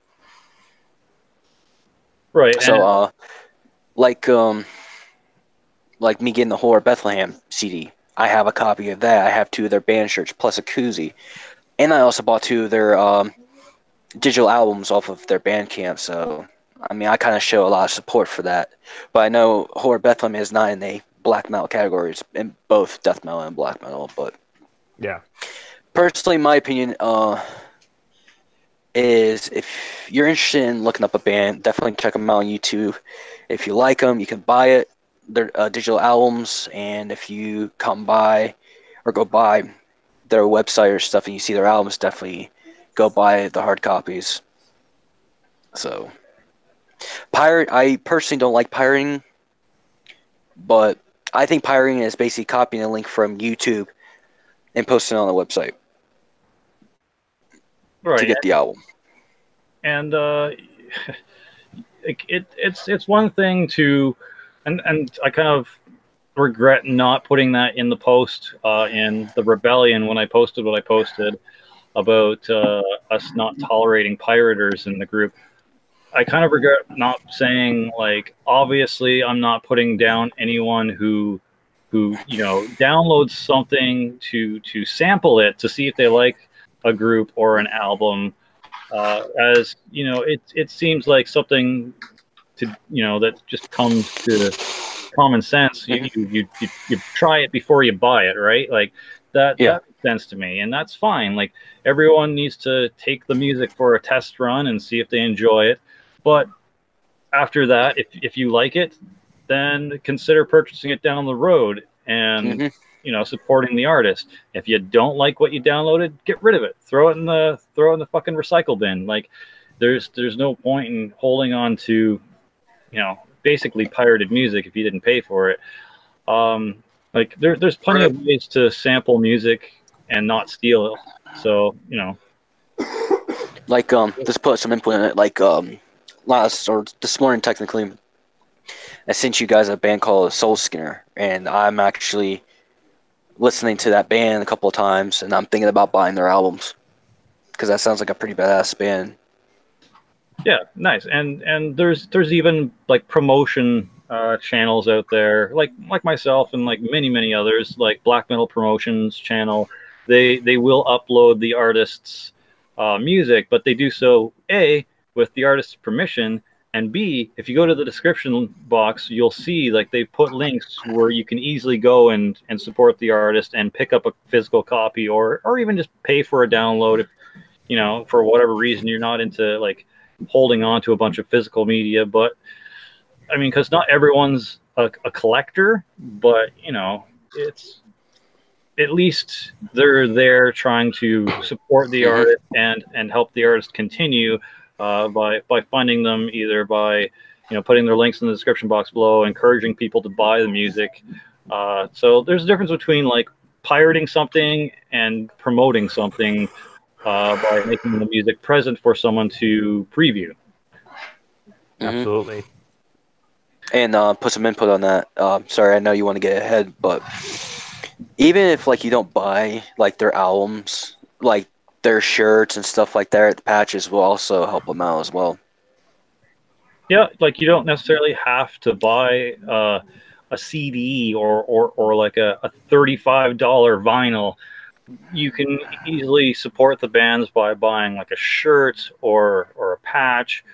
Right. So, like me getting the Horror Bethlehem CD, I have a copy of that. I have 2 of their band shirts plus a koozie, and I also bought 2 of their digital albums off of their Bandcamp. So, I mean, I kind of show a lot of support for that. But I know Horror Bethlehem is not in a black metal category. It's in both death metal and black metal. But Yeah. personally, my opinion is if you're interested in looking up a band, definitely check them out on YouTube. If you like them, you can buy it, their digital albums, and if you come by or go by their website or stuff and you see their albums, definitely go buy the hard copies. So, I personally don't like pirating, but I think pirating is basically copying a link from YouTube and posting it on the website to get the album. And it's one thing to, and I kind of regret not putting that in the post in the Rebellion when I posted what I posted about us not tolerating pirators in the group. I kind of regret not saying, like, obviously I'm not putting down anyone who who downloads something to sample it to see if they like a group or an album. As it seems like something to that just comes to common sense. You try it before you buy it, right? Like that makes sense to me, and that's fine. Like everyone needs to take the music for a test run and see if they enjoy it. But after that, if you like it, then consider purchasing it down the road and supporting the artist. If you don't like what you downloaded, get rid of it. Throw it in the fucking recycle bin. Like there's no point in holding on to basically pirated music if you didn't pay for it. Like there's plenty of ways to sample music and not steal it. So like just put some input in it. Like last or this morning, technically, I sent you guys a band called Soul Skinner, and I'm actually listening to that band a couple of times, and I'm thinking about buying their albums because that sounds like a pretty badass band. Yeah, nice. And there's even like promotion channels out there, like myself and like many others, like Black Metal Promotions channel. They will upload the artist's music, but they do so A, with the artist's permission, and B, if you go to the description box, you'll see like they put links where you can easily go and support the artist and pick up a physical copy or even just pay for a download if for whatever reason you're not into like holding on to a bunch of physical media. But I mean, because not everyone's a collector, but it's at least they're there trying to support the artist and help the artist continue by funding them, either by putting their links in the description box below, encouraging people to buy the music. So there's a difference between like pirating something and promoting something by making the music present for someone to preview. Absolutely. And put some input on that. Sorry, I know you want to get ahead, but even if like you don't buy like their albums, like their shirts and stuff like that, the patches will also help them out as well. Yeah, like you don't necessarily have to buy a CD or like a $35 vinyl. You can easily support the bands by buying like a shirt or a patch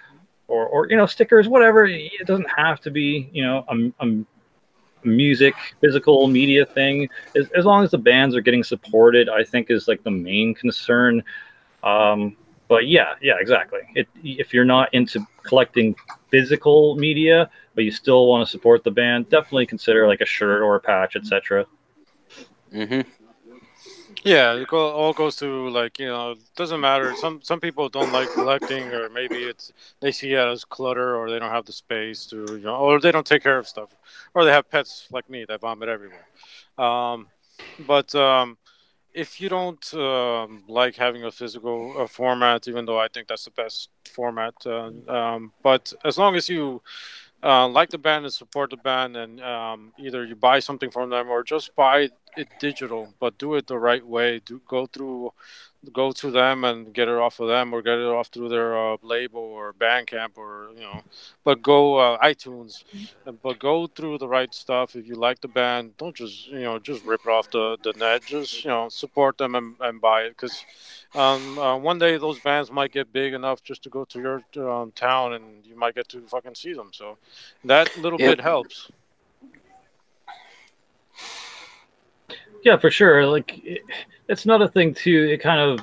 or stickers, whatever. It doesn't have to be a music physical media thing. As long as the bands are getting supported, I think is like the main concern. But yeah, exactly. If you're not into collecting physical media but you still want to support the band, definitely consider like a shirt or a patch, etc. Yeah, it all goes to like it doesn't matter. Some people don't like collecting, or maybe they see it as clutter, or they don't have the space to or they don't take care of stuff, or they have pets like me that vomit everywhere. But if you don't like having a physical format, even though I think that's the best format, but as long as you like the band and support the band, and either you buy something from them or just buy it digital, but do it the right way. Go to them and get it off of them, or get it off through their label or Bandcamp, or but go iTunes, but go through the right stuff. If you like the band, don't just just rip it off the net. Just support them and buy it, because one day those bands might get big enough just to go to your town, and you might get to fucking see them. So that little bit helps. Yeah, for sure. Like it's another thing too. It kind of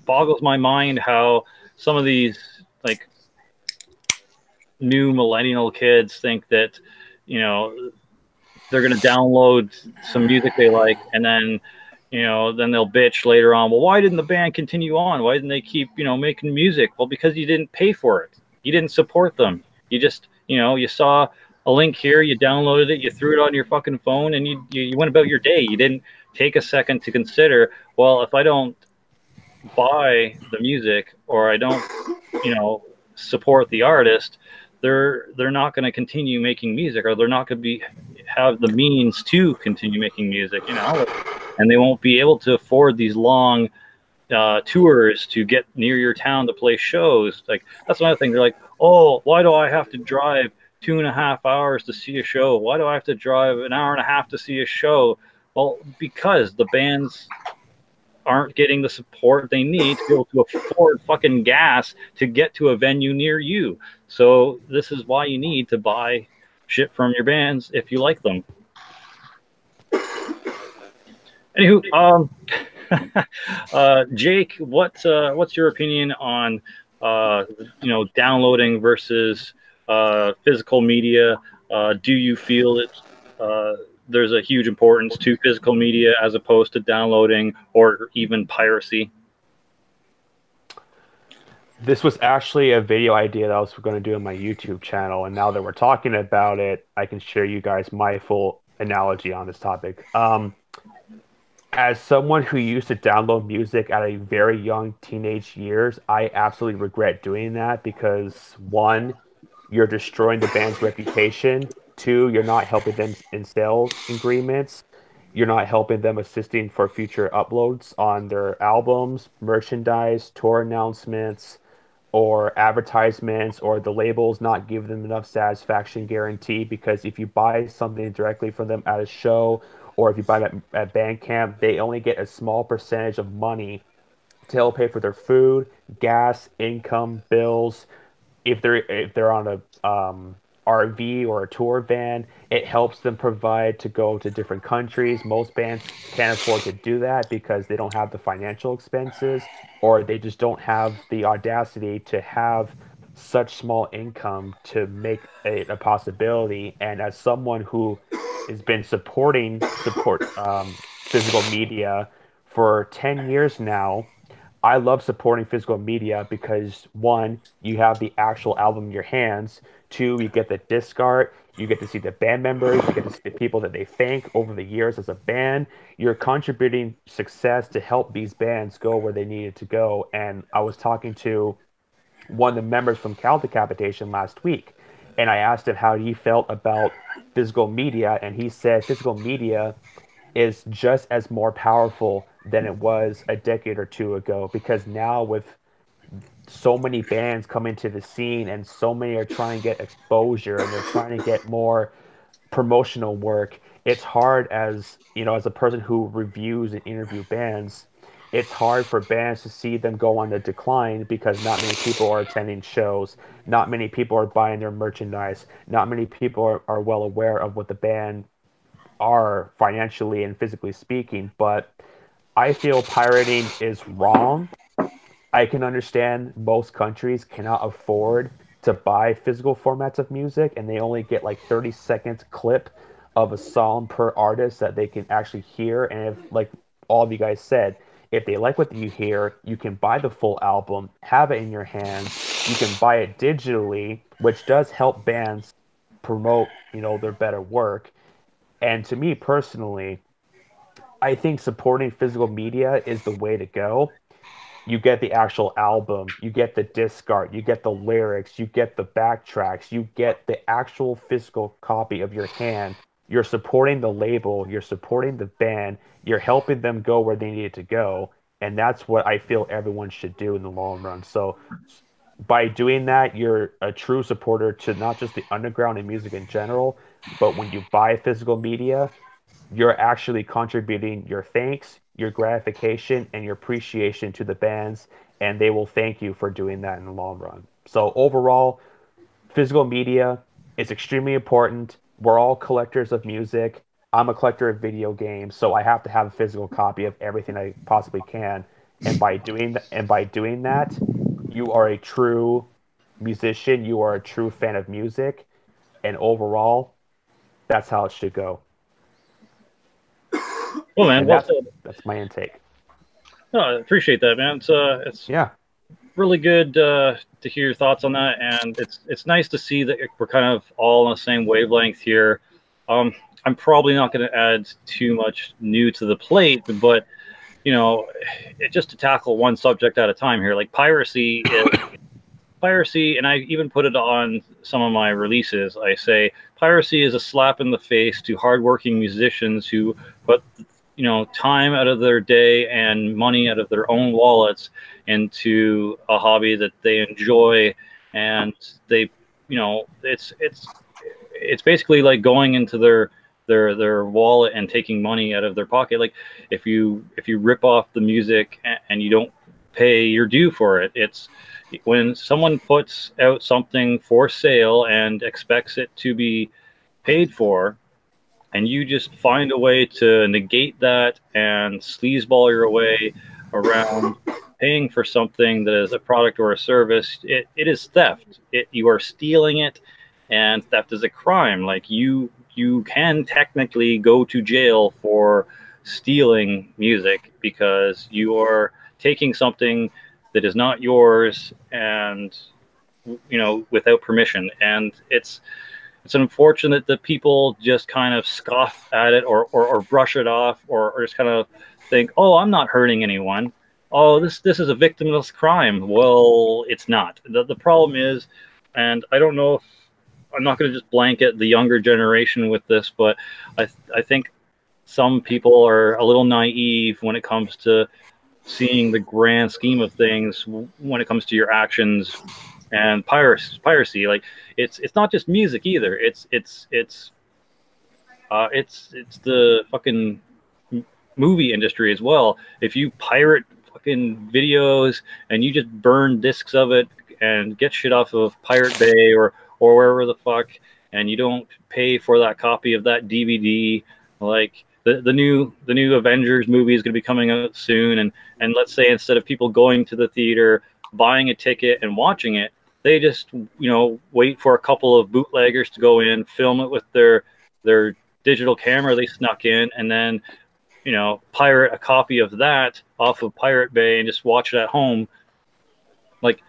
boggles my mind how some of these like new millennial kids think that they're going to download some music they like, and then then they'll bitch later on, well, why didn't the band continue on? Why didn't they keep making music? Well, because you didn't pay for it. You didn't support them. You just you saw a link here, you downloaded it, you threw it on your fucking phone, and you went about your day. You didn't take a second to consider, well, if I don't buy the music, or I don't support the artist, they're not going to continue making music, or they're not going to have the means to continue making music, and they won't be able to afford these long tours to get near your town to play shows. Like that's another thing. They're like, oh, why do I have to drive 2.5 hours to see a show? Why do I have to drive an hour and a half to see a show? Well, because the bands aren't getting the support they need to be able to afford fucking gas to get to a venue near you. So this is why you need to buy shit from your bands if you like them. Anywho, Jake, what's your opinion on downloading versus physical media? Do you feel that there's a huge importance to physical media as opposed to downloading or even piracy? This was actually a video idea that I was going to do on my YouTube channel, and now that we're talking about it, I can share you guys my full analogy on this topic. As someone who used to download music at a very young teenage years, I absolutely regret doing that because one, you're destroying the band's reputation. Two, you're not helping them in sales agreements. You're not helping them assisting for future uploads on their albums, merchandise, tour announcements, or advertisements, or the labels not giving them enough satisfaction guarantee. Because if you buy something directly from them at a show, or if you buy it at Bandcamp, they only get a small percentage of money to help pay for their food, gas, income, bills. If they're on a RV or a tour van, it helps them provide to go to different countries. Most bands can't afford to do that because they don't have the financial expenses, or they just don't have the audacity to have such small income to make it a possibility. And as someone who has been support physical media for 10 years now, I love supporting physical media because one, you have the actual album in your hands. Two, you get the disc art. You get to see the band members. You get to see the people that they thank over the years as a band. You're contributing success to help these bands go where they needed to go. And I was talking to one of the members from Cal Decapitation last week, and I asked him how he felt about physical media, and he said physical media is just as more powerful than it was a decade or two ago because now with so many bands coming to the scene and so many are trying to get exposure and they're trying to get more promotional work, it's hard as as a person who reviews and interview bands, it's hard for bands to see them go on the decline because not many people are attending shows, not many people are buying their merchandise, not many people are well aware of what the band are financially and physically speaking. But I feel pirating is wrong. I can understand most countries cannot afford to buy physical formats of music and they only get like 30 seconds clip of a song per artist that they can actually hear. And if, like all of you guys said, if they like what you hear, you can buy the full album, have it in your hands. You can buy it digitally, which does help bands promote, their better work. And to me personally, I think supporting physical media is the way to go. You get the actual album, you get the disc art, you get the lyrics, you get the backtracks, you get the actual physical copy of your hand. You're supporting the label, you're supporting the band, you're helping them go where they need to go. And that's what I feel everyone should do in the long run. So by doing that, you're a true supporter to not just the underground and music in general, but when you buy physical media, you're actually contributing your thanks, your gratification, and your appreciation to the bands, and they will thank you for doing that in the long run. So overall, physical media is extremely important. We're all collectors of music. I'm a collector of video games, so I have to have a physical copy of everything I possibly can. And by doing that, you are a true musician. You are a true fan of music, and overall, that's how it should go. Well, man, And well that's said. that's my intake. No, I appreciate that, man. It's Yeah. really good to hear your thoughts on that, and it's nice to see that we're kind of all on the same wavelength here. I'm probably not going to add too much new to the plate, but just to tackle one subject at a time here, like piracy, and I even put it on some of my releases. I say piracy is a slap in the face to hardworking musicians who put time out of their day and money out of their own wallets into a hobby that they enjoy, and they it's it's basically like going into their wallet and taking money out of their pocket. Like if you rip off the music and you don't pay your due for it, it's when someone puts out something for sale and expects it to be paid for, and you just find a way to negate that and sleazeball your way around paying for something that is a product or a service, it is theft. You are stealing it, and theft is a crime. Like you can technically go to jail for stealing music because you are taking something that is not yours and without permission. And it's unfortunate that people just kind of scoff at it or brush it off or just kind of think, oh, I'm not hurting anyone. Oh, this is a victimless crime. Well, it's not. The problem is, and I don't know if I'm not going to just blanket the younger generation with this, but I think some people are a little naive when it comes to seeing the grand scheme of things when it comes to your actions and piracy. Like it's not just music either. It's the fucking movie industry as well. If you pirate fucking videos and you just burn discs of it and get shit off of Pirate Bay or wherever the fuck, and you don't pay for that copy of that DVD, like the new Avengers movie is going to be coming out soon, and let's say instead of people going to the theater, buying a ticket and watching it, they just wait for a couple of bootleggers to go in, film it with their digital camera they snuck in, and then pirate a copy of that off of Pirate Bay and just watch it at home. Like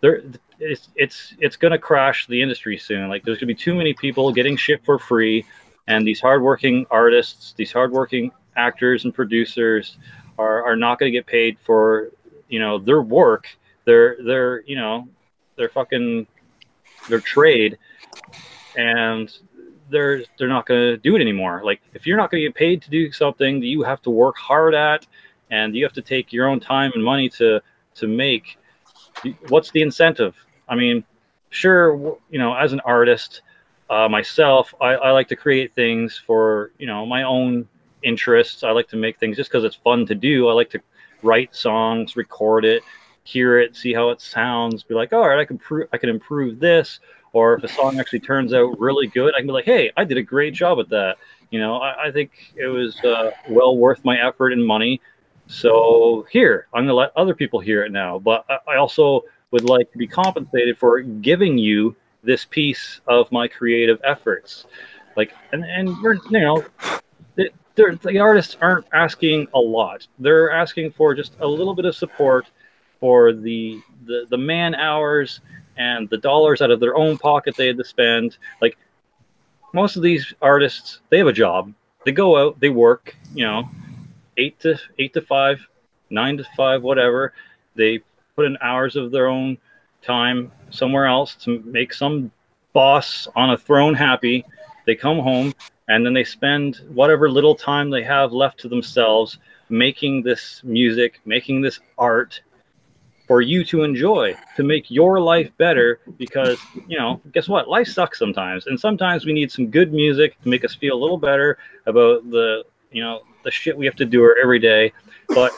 it's going to crash the industry soon. Like there's going to be too many people getting shit for free, and these hardworking artists, these hardworking actors and producers are not going to get paid for their work, their fucking their trade, and they're not going to do it anymore. Like if you're not going to get paid to do something that you have to work hard at and you have to take your own time and money to make, what's the incentive? I mean, sure, as an artist myself, I like to create things for my own interests. I like to make things just because it's fun to do. I like to write songs, record it, hear it, see how it sounds, be like, all right, I can improve this. Or if a song actually turns out really good, I can be like, hey, I did a great job at that. I think it was well worth my effort and money. So here, I'm going to let other people hear it now. But I also would like to be compensated for giving you this piece of my creative efforts. Like, and we're, the artists aren't asking a lot. They're asking for just a little bit of support for the man hours and the dollars out of their own pocket they had to spend. Like most of these artists, they have a job. They go out, they work, 8 to 5, 9 to 5, whatever. They put in hours of their own time somewhere else to make some boss on a throne happy. They come home and then they spend whatever little time they have left to themselves making this music, making this art for you to enjoy, to make your life better, because guess what, life sucks sometimes, and sometimes we need some good music to make us feel a little better about the shit we have to do every day. But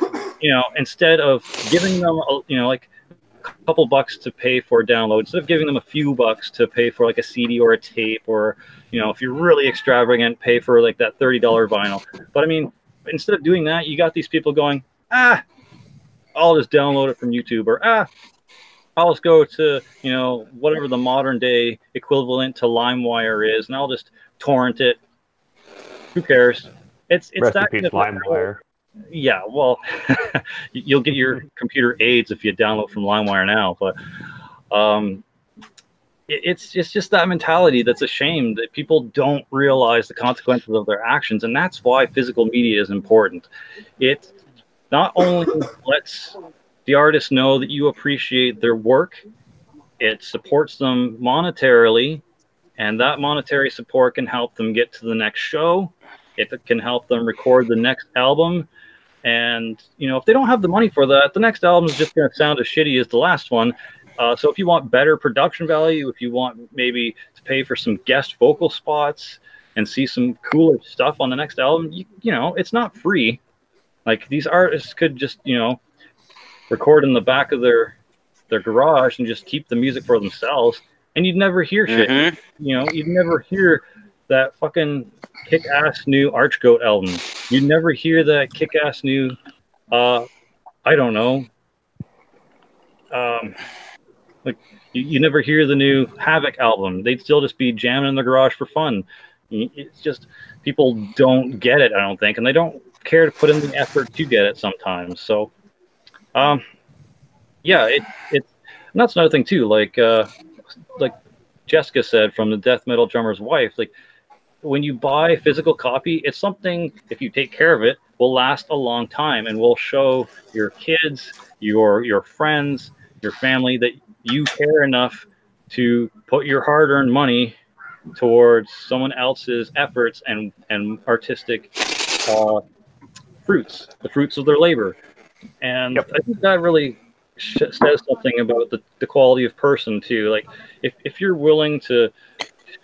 instead of giving them like a couple bucks to pay for a download, instead of giving them a few bucks to pay for like a CD or a tape, or if you're really extravagant, pay for like that $30 vinyl. But I mean, instead of doing that, you got these people going, I'll just download it from YouTube, or I'll just go to whatever the modern day equivalent to LimeWire is, and I'll just torrent it. Who cares? It's Rest that in peace, LimeWire. Yeah, well, you'll get your computer AIDS if you download from LimeWire now, but it's just that mentality that's a shame, that people don't realize the consequences of their actions, and that's why physical media is important. It not only lets the artist know that you appreciate their work, it supports them monetarily, and that monetary support can help them get to the next show. It can help them record the next album. And, if they don't have the money for that, the next album is just going to sound as shitty as the last one. So if you want better production value, if you want maybe to pay for some guest vocal spots and see some cooler stuff on the next album, you know, it's not free. Like these artists could just, you know, record in the back of their garage and just keep the music for themselves, and you'd never hear shit. Mm-hmm. You know, you'd never hear that fucking kick-ass new Archgoat album. You'd never hear that kick-ass new, I don't know, um, like you never hear the new Havoc album. They'd still just be jamming in the garage for fun. It's just people don't get it, I don't think, and they don't care to put in the effort to get it sometimes. So, um, yeah, it's and that's another thing too. Like Jessica said from the death metal drummer's wife, like when you buy physical copy, it's something, if you take care of it, will last a long time and will show your kids, your friends, your family that you care enough to put your hard-earned money towards someone else's efforts and artistic uh, fruits, the fruits of their labor. And Yep. I think that really says something about the quality of person too. Like if you're willing to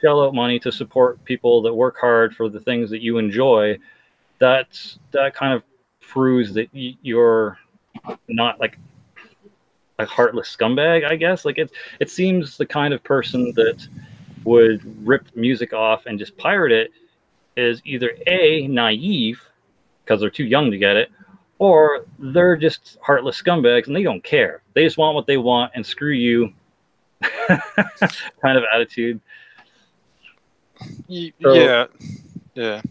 shell out money to support people that work hard for the things that you enjoy, that kind of proves that you're not like a heartless scumbag, I guess. Like it seems the kind of person that would rip music off and just pirate it is either A, naive because they're too young to get it, or they're just heartless scumbags and they don't care. They just want what they want and screw you kind of attitude. So, Yeah, yeah.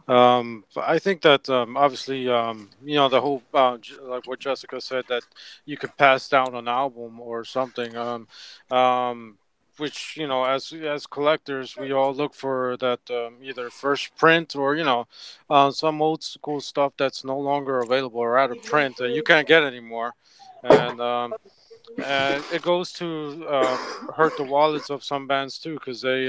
I think that obviously, you know, the whole like what Jessica said, that you could pass down an album or something. Which, you know, as collectors, we all look for that either first print or, you know, some old school stuff that's no longer available or out of print, you can't get anymore, and it goes to hurt the wallets of some bands too, because they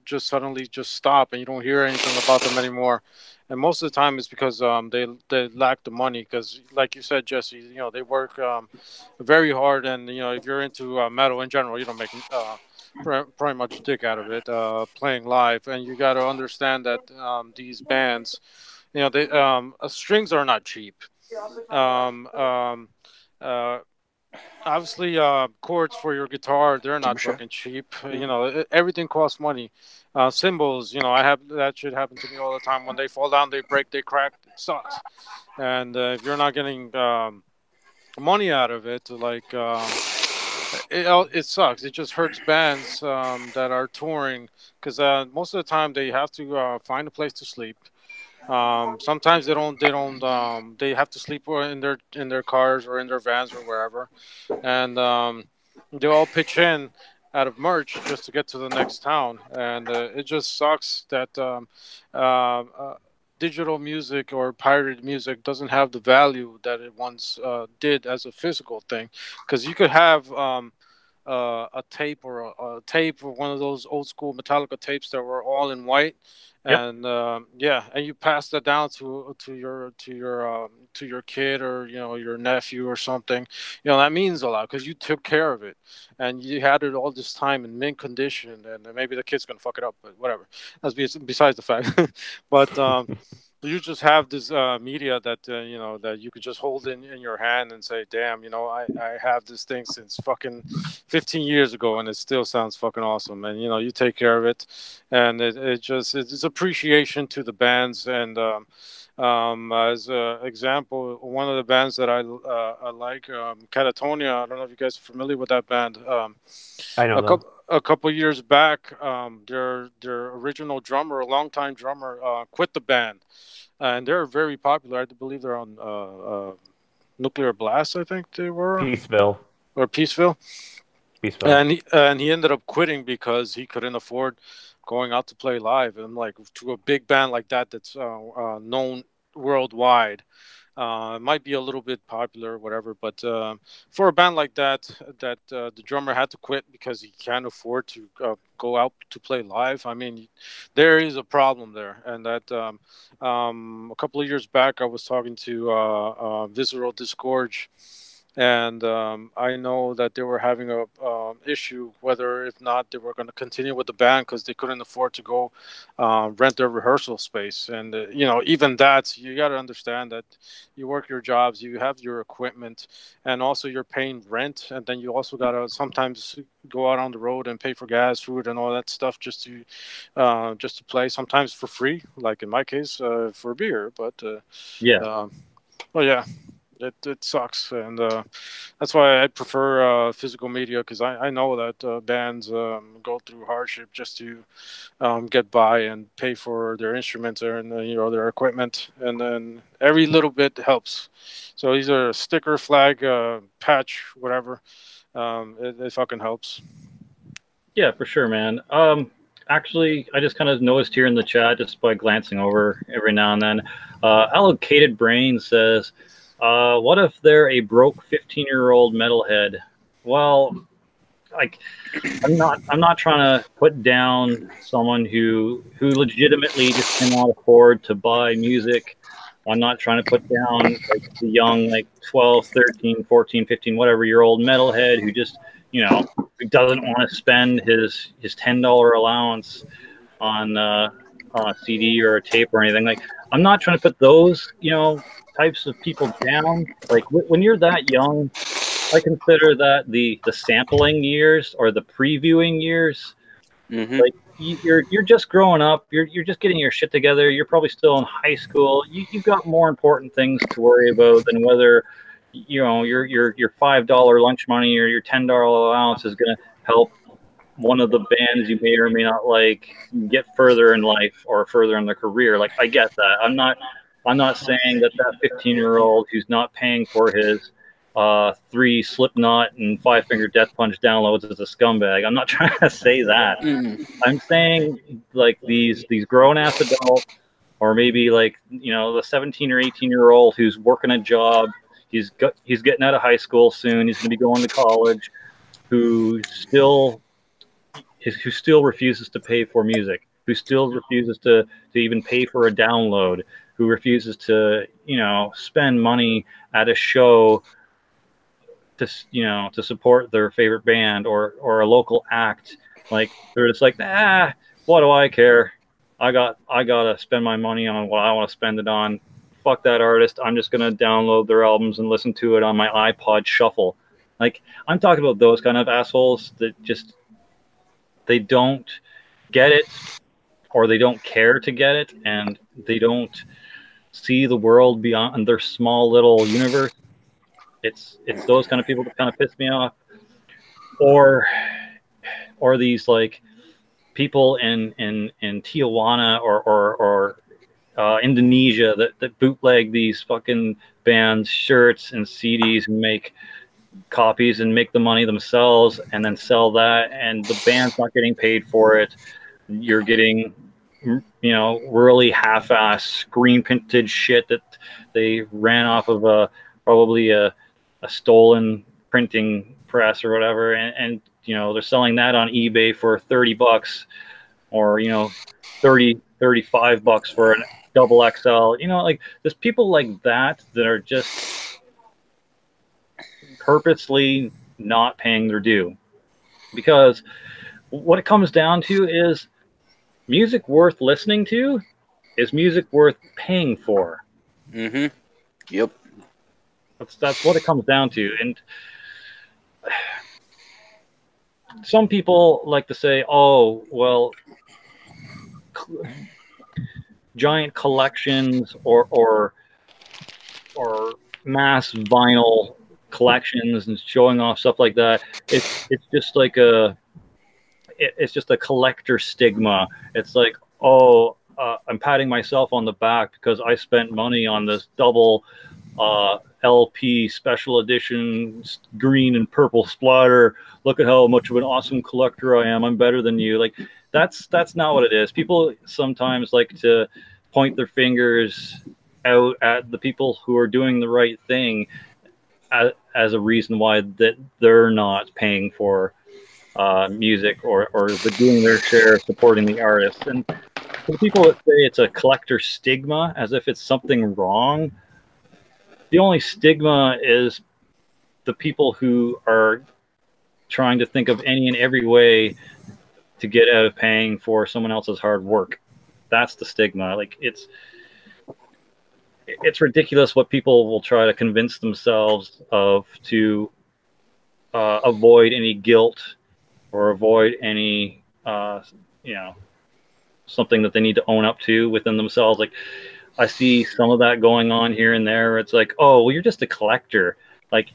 just suddenly just stop and you don't hear anything about them anymore. And most of the time it's because they lack the money, because like you said, Jesse, you know, they work very hard, and you know, if you're into metal in general, you don't make pretty much a dick out of it playing live. And you got to understand that these bands, you know, they strings are not cheap. um, um, uh, Obviously, chords for your guitar, they're not Sure. fucking cheap. You know, everything costs money. Cymbals, you know, I have that shit happen to me all the time. When they fall down, they break, they crack. It sucks. And if you're not getting money out of it, like it sucks. It just hurts bands that are touring, because most of the time they have to find a place to sleep. Sometimes they have to sleep in their cars or in their vans or wherever, and they all pitch in out of merch just to get to the next town. And it just sucks that digital music or pirated music doesn't have the value that it once did as a physical thing, because you could have a tape or a tape or one of those old school Metallica tapes that were all in white, Yep. and yeah, and you pass that down to your kid, or you know, your nephew or something. You know, that means a lot because you took care of it and you had it all this time in mint condition, and maybe the kid's gonna fuck it up, but whatever. That's besides the fact. But you just have this media that you know, that you could just hold in your hand and say, damn, you know, I have this thing since fucking 15 years ago and it still sounds fucking awesome. And you know, you take care of it, and it's appreciation to the bands. And as an example, one of the bands that I like, Catatonia, I don't know if you guys are familiar with that band. I know them. A couple years back, their original drummer, a longtime drummer, quit the band, and they're very popular. I believe they're on Nuclear Blast, I think they were, Peaceville. or Peaceville. Peaceville. And he ended up quitting because he couldn't afford going out to play live. And like, to a big band like that, that's known worldwide, it might be a little bit popular or whatever, but for a band like that, the drummer had to quit because he can't afford to go out to play live. I mean, there is a problem there. And that a couple of years back, I was talking to Visceral Disgorge, And I know that they were having a issue whether if not they were going to continue with the band because they couldn't afford to go rent their rehearsal space. And you know, even that, you got to understand that you work your jobs, you have your equipment, and also you're paying rent, and then you also got to sometimes go out on the road and pay for gas, food, and all that stuff just to play, sometimes for free, like in my case, for beer. But Yeah. well, yeah, it sucks, and that's why I prefer physical media, because I know that bands go through hardship just to get by and pay for their instruments and you know, their equipment, and then every little bit helps. So these are sticker, flag, patch, whatever. It fucking helps. Yeah, for sure, man. Actually, I just kind of noticed here in the chat, just by glancing over every now and then, Allocated Brain says, "What if they're a broke 15-year-old metalhead?" Well, like, I'm not trying to put down someone who legitimately just cannot afford to buy music. I'm not trying to put down like the young, like 12, 13, 14, 15, whatever year old metalhead who just, you know, who doesn't want to spend his $10 allowance on a CD or a tape or anything. Like, I'm not trying to put those, you know, types of people down. Like, when you're that young, I consider that the sampling years or the previewing years. Mm-hmm. Like, you're just growing up. You're just getting your shit together. You're probably still in high school. You've got more important things to worry about than whether, you know, your $5 lunch money or your $10 allowance is going to help one of the bands you may or may not like get further in life or further in their career. Like, I get that. I'm not saying that 15-year-old who's not paying for his 3 Slipknot and 5 Finger Death Punch downloads is a scumbag. I'm not trying to say that. Mm. I'm saying, like, these grown ass adults, or maybe, like, you know, the 17 or 18-year-old who's working a job, he's getting out of high school soon, he's going to be going to college, who still refuses to pay for music, who still refuses to even pay for a download, who refuses to, you know, spend money at a show to, you know, to support their favorite band or a local act. Like, they're just like, what do I care? I gotta spend my money on what I want to spend it on. Fuck that artist. I'm just gonna download their albums and listen to it on my iPod Shuffle. Like, I'm talking about those kind of assholes that just, they don't get it, or they don't care to get it, and they don't see the world beyond their small little universe. It's those kind of people that kind of piss me off. Or these, like, people in Tijuana or Indonesia that bootleg these fucking bands shirts and CDs and make copies and make the money themselves and then sell that, and the band's not getting paid for it. You're getting, you know, really half-ass screen printed shit that they ran off of probably a stolen printing press or whatever, and you know, they're selling that on eBay for $30, or, you know, 35 bucks for a double XL. You know, like, there's people like that are just purposely not paying their due, because what it comes down to is, music worth listening to is music worth paying for. Mm-hmm. Yep. That's what it comes down to. And some people like to say, oh, well, giant collections or mass vinyl collections and showing off stuff like that, it's just like it's just a collector stigma. It's like, oh, I'm patting myself on the back because I spent money on this double LP special edition green and purple splatter. Look at how much of an awesome collector I am. I'm better than you. Like, that's not what it is. People sometimes like to point their fingers out at the people who are doing the right thing as a reason why that they're not paying for music or doing their share of supporting the artist. And for the people that say it's a collector stigma, as if it's something wrong, the only stigma is the people who are trying to think of any and every way to get out of paying for someone else's hard work. That's the stigma. Like it's ridiculous what people will try to convince themselves of to avoid any guilt or avoid any something that they need to own up to within themselves. Like I see some of that going on here and there. It's like, oh, well, you're just a collector. Like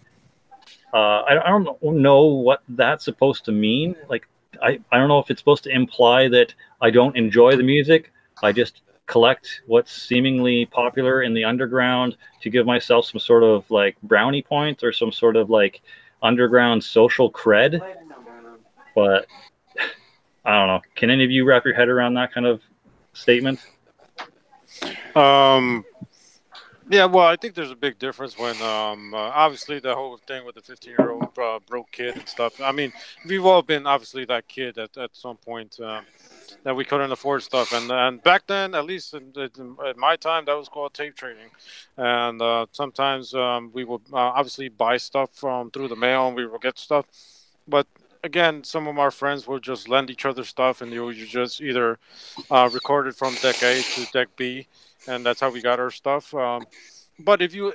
I don't know what that's supposed to mean. Like I don't know if it's supposed to imply that I don't enjoy the music. I just collect what's seemingly popular in the underground to give myself some sort of like brownie points or some sort of like underground social cred. But I don't know. Can any of you wrap your head around that kind of statement? Yeah, well, I think there's a big difference when, obviously, the whole thing with the 15-year-old broke kid and stuff. I mean, we've all been obviously that kid at some point that we couldn't afford stuff, and back then, at least at my time, that was called tape trading, and sometimes we would obviously buy stuff from through the mail, and we would get stuff, but again, some of our friends would just lend each other stuff, and you just either record it from deck A to deck B, and that's how we got our stuff. But if you,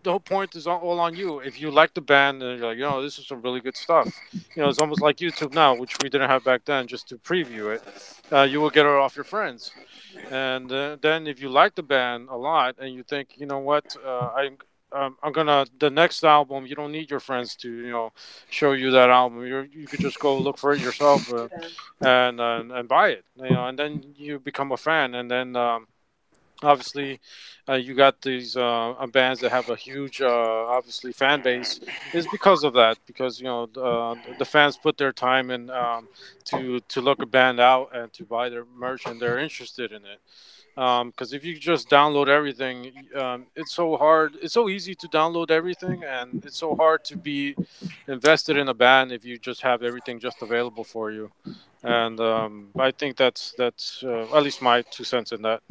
the whole point is all on you. If you like the band and you're like, this is some really good stuff. It's almost like YouTube now, which we didn't have back then, just to preview it. You will get it off your friends, and then if you like the band a lot and you think, you know what, I'm gonna the next album. You don't need your friends to show you that album. You could just go look for it yourself and buy it. And then you become a fan, and then obviously you got these bands that have a huge obviously fan base is because of that, because the fans put their time in to look a band out and to buy their merch, and they're interested in it. Because if you just download everything, it's so hard. It's so easy to download everything, and it's so hard to be invested in a band if you just have everything just available for you. And I think that's at least my 2 cents in that.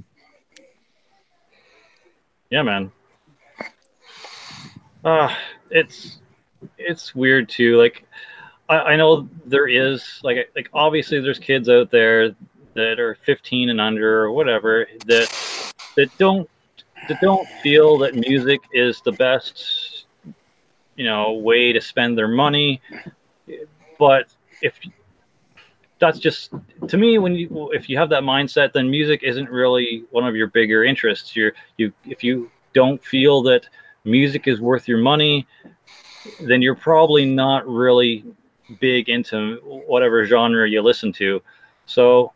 Yeah, man. It's weird too. Like I know there is like obviously there's kids out there that are 15 and under or whatever that don't feel that music is the best way to spend their money. But if that's just, to me, if you have that mindset, then music isn't really one of your bigger interests. If you don't feel that music is worth your money, then you're probably not really big into whatever genre you listen to. So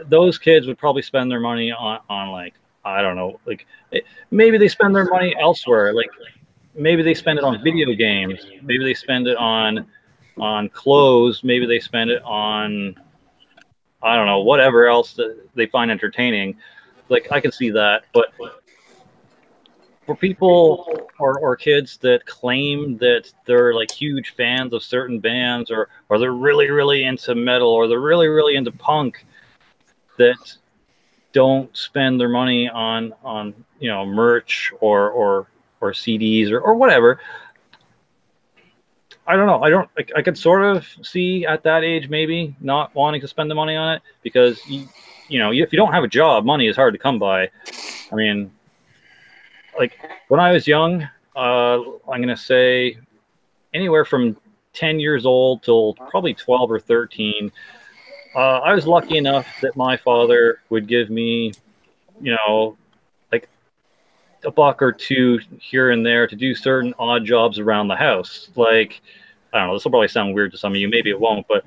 those kids would probably spend their money on like, I don't know, like maybe they spend their money elsewhere. Like maybe they spend it on video games. Maybe they spend it on clothes. Maybe they spend it on, I don't know, whatever else that they find entertaining. Like I can see that, but for people or kids that claim that they're like huge fans of certain bands, or they're really, really into metal, or they're really, really into punk, that don't spend their money on merch or CDs or whatever. I don't know. I could sort of see at that age maybe not wanting to spend the money on it, because if you don't have a job, money is hard to come by. I mean, like when I was young, I'm gonna say anywhere from 10 years old till probably 12 or 13. I was lucky enough that my father would give me, like a buck or two here and there to do certain odd jobs around the house. Like, I don't know, this will probably sound weird to some of you, maybe it won't, but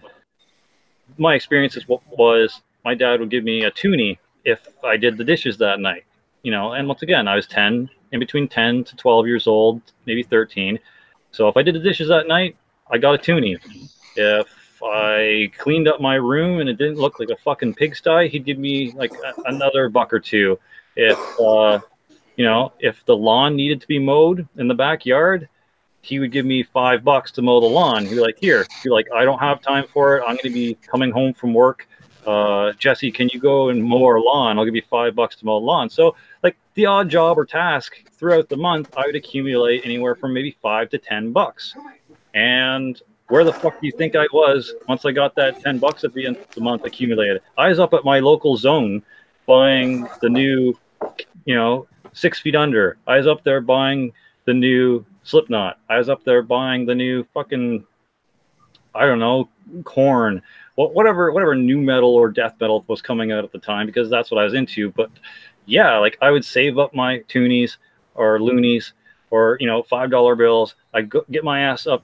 my experience was my dad would give me a toonie if I did the dishes that night, and once again, I was in between 10 to 12 years old, maybe 13. So if I did the dishes that night, I got a toonie. If I cleaned up my room and it didn't look like a fucking pigsty, he'd give me like another buck or two. If if the lawn needed to be mowed in the backyard, he would give me $5 to mow the lawn. He'd be like, here. He'd be like, I don't have time for it. I'm going to be coming home from work Jesse, can you go and mow our lawn? I'll give you $5 to mow the lawn. So like the odd job or task throughout the month, I would accumulate anywhere from maybe $5 to $10. And where the fuck do you think I was once I got that $10 at the end of the month accumulated? I was up at my local Zone buying the new, 6 Feet Under. I was up there buying the new Slipknot. I was up there buying the new fucking, I don't know, Korn. Whatever new metal or death metal was coming out at the time, because that's what I was into. But yeah, like I would save up my toonies or loonies or $5 bills. I'd get my ass up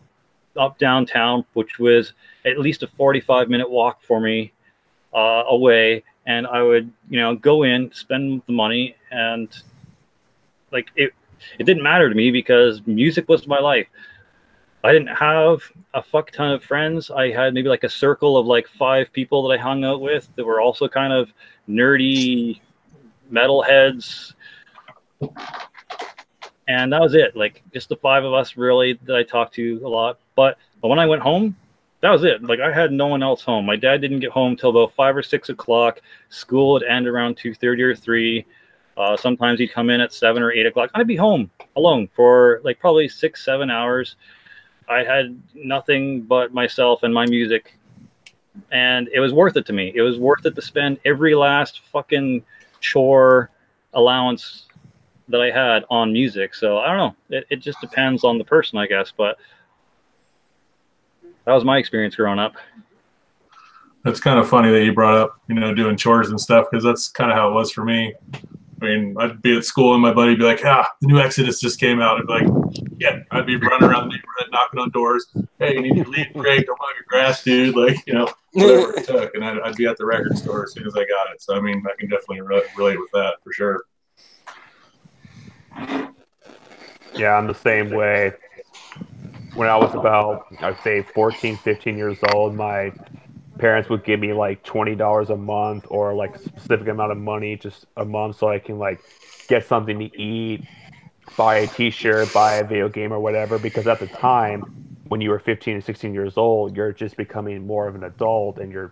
downtown, which was at least a 45-minute walk for me away, and I would go in, spend the money, and like it didn't matter to me because music was my life. I didn't have a fuck ton of friends. I had maybe like a circle of like 5 people that I hung out with that were also kind of nerdy metalheads. And that was it. Like just the 5 of us really that I talked to a lot. But when I went home, that was it. Like I had no one else home. My dad didn't get home till about 5 or 6 o'clock. School would end around 2:30 or 3. Sometimes he'd come in at 7 or 8 o'clock. I'd be home alone for like probably 6-7 hours. I had nothing but myself and my music, and it was worth it to me. It was worth it to spend every last fucking chore allowance that I had on music. So I don't know. It just depends on the person, I guess. But that was my experience growing up. That's kind of funny that you brought up, doing chores and stuff, because that's kind of how it was for me. I mean, I'd be at school and my buddy'd be like, the new Exodus just came out. I'd be like, yeah, I'd be running around the neighborhood, knocking on doors. Hey, you need to leave? Great, don't mow your grass, dude. Like, whatever it took. And I'd be at the record store as soon as I got it. So, I mean, I can definitely relate with that for sure. Yeah, I'm the same way. When I was about, I'd say 14, 15 years old, my parents would give me like $20 a month or like a specific amount of money just a month so I can like get something to eat, buy a t-shirt, buy a video game or whatever. Because at the time, when you were 15 and 16 years old, you're just becoming more of an adult and you're,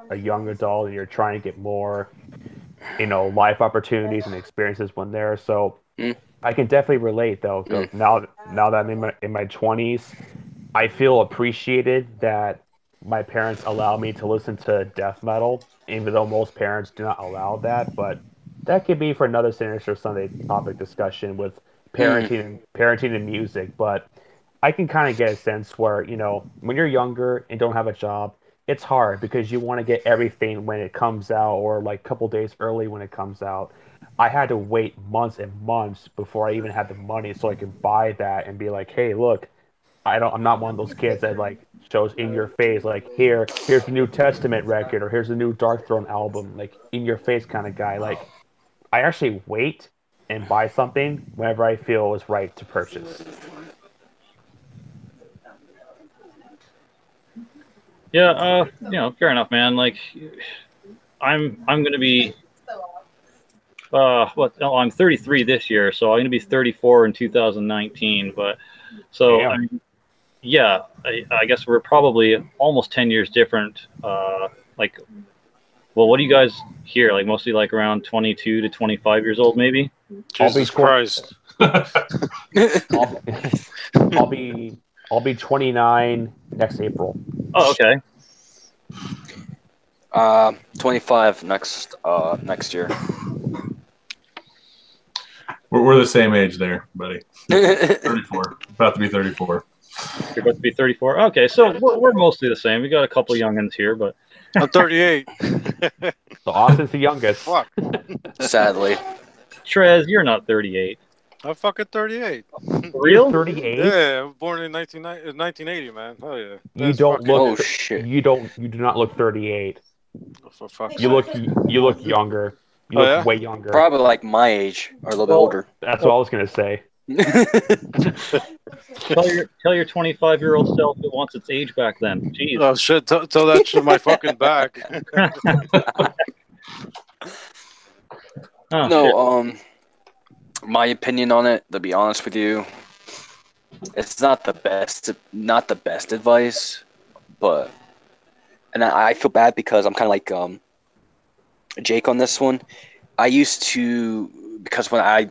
a young adult and you're trying to get more, life opportunities and experiences when there. So I can definitely relate though. Now that I'm in my 20s, I feel appreciated that my parents allow me to listen to death metal, even though most parents do not allow that. But that could be for another Sinister Sunday topic discussion with parenting and music. But I can kind of get a sense where, when you're younger and don't have a job, it's hard because you want to get everything when it comes out or like a couple days early when it comes out. I had to wait months and months before I even had the money so I could buy that and be like, hey, look, I'm not one of those kids that like shows in your face like here's the New Testament record or here's the new Dark Throne album, like in your face kind of guy. Like I actually wait and buy something whenever I feel is right to purchase. Yeah, fair enough, man. Like I'm gonna be I'm 33 this year, so I'm gonna be 34 in 2019. But so Damn. I mean, yeah, I guess we're probably almost 10 years different. Like, well, what do you guys hear? Like mostly like around 22 to 25 years old, maybe. Jesus Christ. I'll be 29 next April. Oh, okay. 25 next year. We're the same age there, buddy. 34. About to be 34. You're about to be 34. Okay, so we're mostly the same. We got a couple youngins here, but I'm 38. So Austin's the youngest. Fuck. Sadly. Trez, you're not 38. I'm fucking 38. Real? 38? Yeah, I was born in 1980, man. Oh yeah. You don't look. Oh shit. You do not look 38. For fuck's You sake. look younger. You Oh, look yeah? way younger. Probably like my age or a little bit older. That's what I was gonna say. Tell your 25-year-old self it wants its age back then. Jeez. Oh shit! Tell that to my fucking back. Oh, No, shit. my opinion on it, to be honest with you, it's not the best advice, but and I feel bad because I'm kind of like Jake on this one. I used to, because when I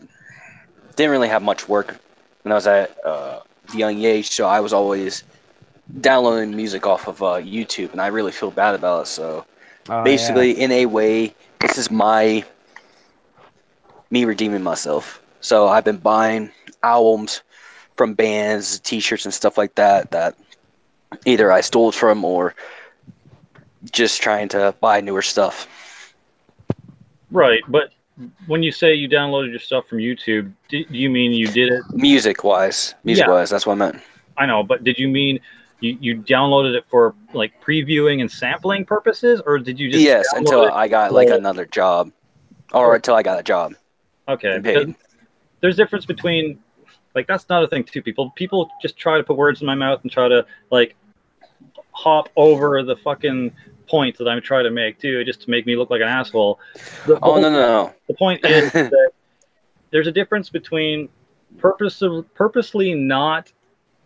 didn't really have much work when I was at the young age, so I was always downloading music off of YouTube, and I really feel bad about it. So Oh yeah. basically, in a way, this is me redeeming myself. So I've been buying albums from bands, T-shirts, and stuff like that that either I stole from or just trying to buy newer stuff. Right, but when you say you downloaded your stuff from YouTube, do you mean you did it? Music-wise, Yeah, that's what I meant. I know, but did you mean you downloaded it for like previewing and sampling purposes, or did you just Yes, until download it I got like for, another job, or until I got a job okay, and because paid. there's difference between like that's not a thing too. People just try to put words in my mouth and try to like hop over the fucking point that I'm trying to make too, just to make me look like an asshole. Oh no. The point is that there's a difference between purposely not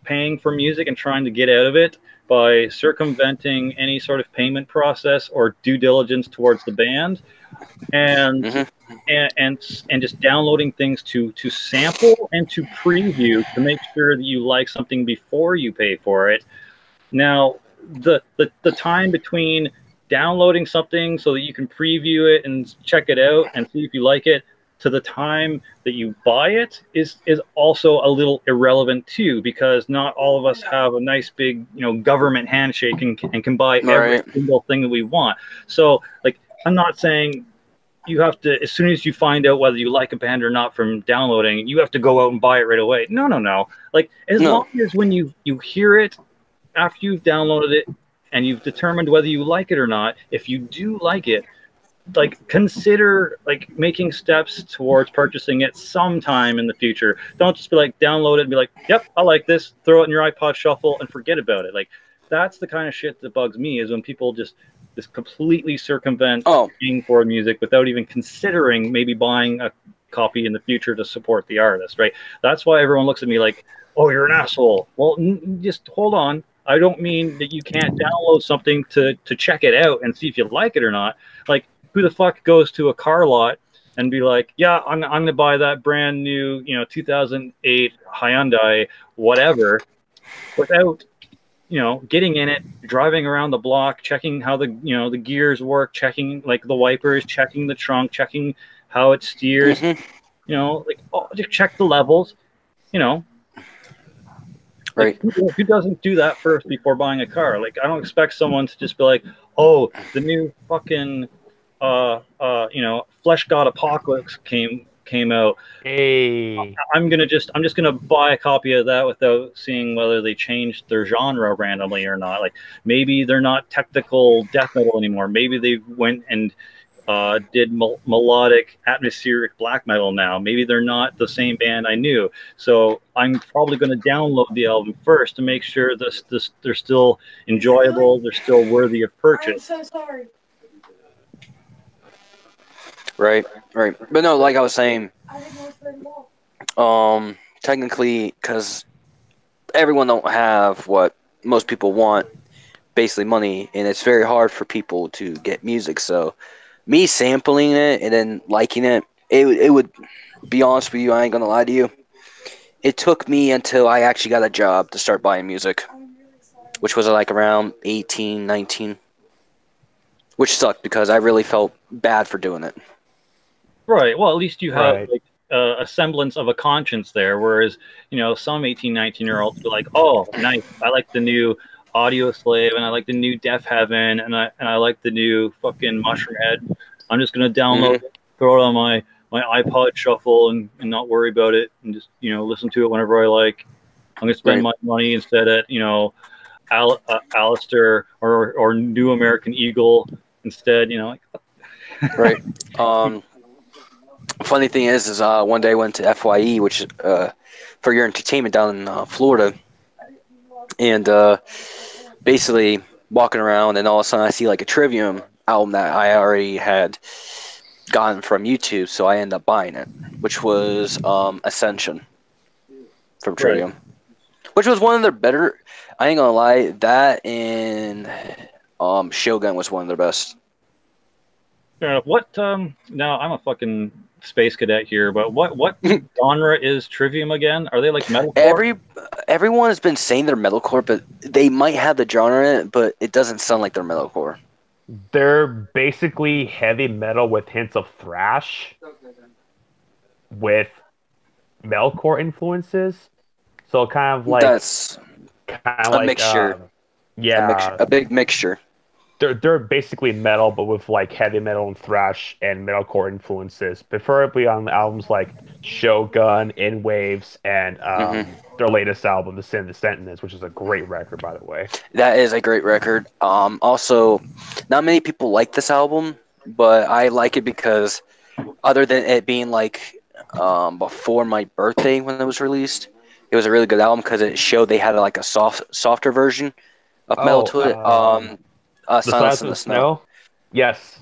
paying for music and trying to get out of it by circumventing any sort of payment process or due diligence towards the band, and Mm-hmm. and just downloading things to sample and to preview to make sure that you like something before you pay for it. Now, the time between downloading something so that you can preview it and check it out and see if you like it to the time that you buy it is also a little irrelevant too, because not all of us have a nice big government handshake and can buy every Right. single thing that we want. So like, I'm not saying you have to, as soon as you find out whether you like a band or not from downloading, you have to go out and buy it right away. No. Like, as long No. as when you hear it after you've downloaded it and you've determined whether you like it or not, if you do like it, like, consider like making steps towards purchasing it sometime in the future. Don't just be like, download it and be like, yep, I like this, throw it in your iPod shuffle and forget about it. Like, that's the kind of shit that bugs me, is when people just completely circumvent Oh, paying for music without even considering maybe buying a copy in the future to support the artist, right? That's why everyone looks at me like, oh, you're an asshole. Well, just hold on. I don't mean that you can't download something to check it out and see if you like it or not. Like, who the fuck goes to a car lot and be like, yeah, I'm going to buy that brand new, 2008 Hyundai, whatever, without, getting in it, driving around the block, checking how the gears work, checking like the wipers, checking the trunk, checking how it steers, mm-hmm. like, oh, just check the levels, Right. like, who doesn't do that first before buying a car? Like, I don't expect someone to just be like, oh, the new fucking Flesh God Apocalypse came out. Hey. I'm just gonna buy a copy of that without seeing whether they changed their genre randomly or not. Like, maybe they're not technical death metal anymore. Maybe they went and did melodic atmospheric black metal now. Maybe they're not the same band I knew. So I'm probably going to download the album first to make sure this they're still enjoyable, they're still worthy of I'm purchase. so sorry. Right. But no, like I was saying, I didn't know it's very long. technically, because everyone don't have what most people want, basically money, and it's very hard for people to get music. So me sampling it and then liking it, it would be honest with you, I ain't gonna lie to you. It took me until I actually got a job to start buying music, I'm really sorry. which was like around 18, 19, which sucked because I really felt bad for doing it. Right. Well, at least you have Right. like a semblance of a conscience there. Whereas, some 18, 19-year-olds be like, oh, nice. I like the new Audio Slave, and I like the new Deaf Heaven, and I like the new fucking Mushroom Head. I'm just gonna download Mm-hmm. it, throw it on my iPod shuffle, and not worry about it, and just listen to it whenever I like. I'm gonna spend Right. my money instead at Alistair or New American Eagle instead. Like, Right. Funny thing is one day I went to FYE, which is for your entertainment down in Florida, and basically walking around, and all of a sudden I see like a Trivium album that I already had gotten from YouTube, so I ended up buying it, which was Ascension from right. Trivium, which was one of their better. I ain't gonna lie, that and Shogun was one of their best. Fair enough. What now I'm a fucking space cadet here, but what genre is Trivium again? Are they like metalcore? Everyone has been saying they're metalcore, but they might have the genre in it, but it doesn't sound like they're metalcore. They're basically heavy metal with hints of thrash with metalcore influences. So That's kind of a like mixture, yeah, a big mixture. they're basically metal, but with like heavy metal and thrash and metalcore influences, preferably on albums like Shogun, In Waves, and Hmm. their latest album, The Sin, the Sentence, which is a great record, by the way. That is a great record. Also, not many people like this album, but I like it because other than it being like before my birthday when it was released, it was a really good album because it showed they had like a softer version of metal Oh, to it. The Silence Silence in of the the Snow. Snow? Yes.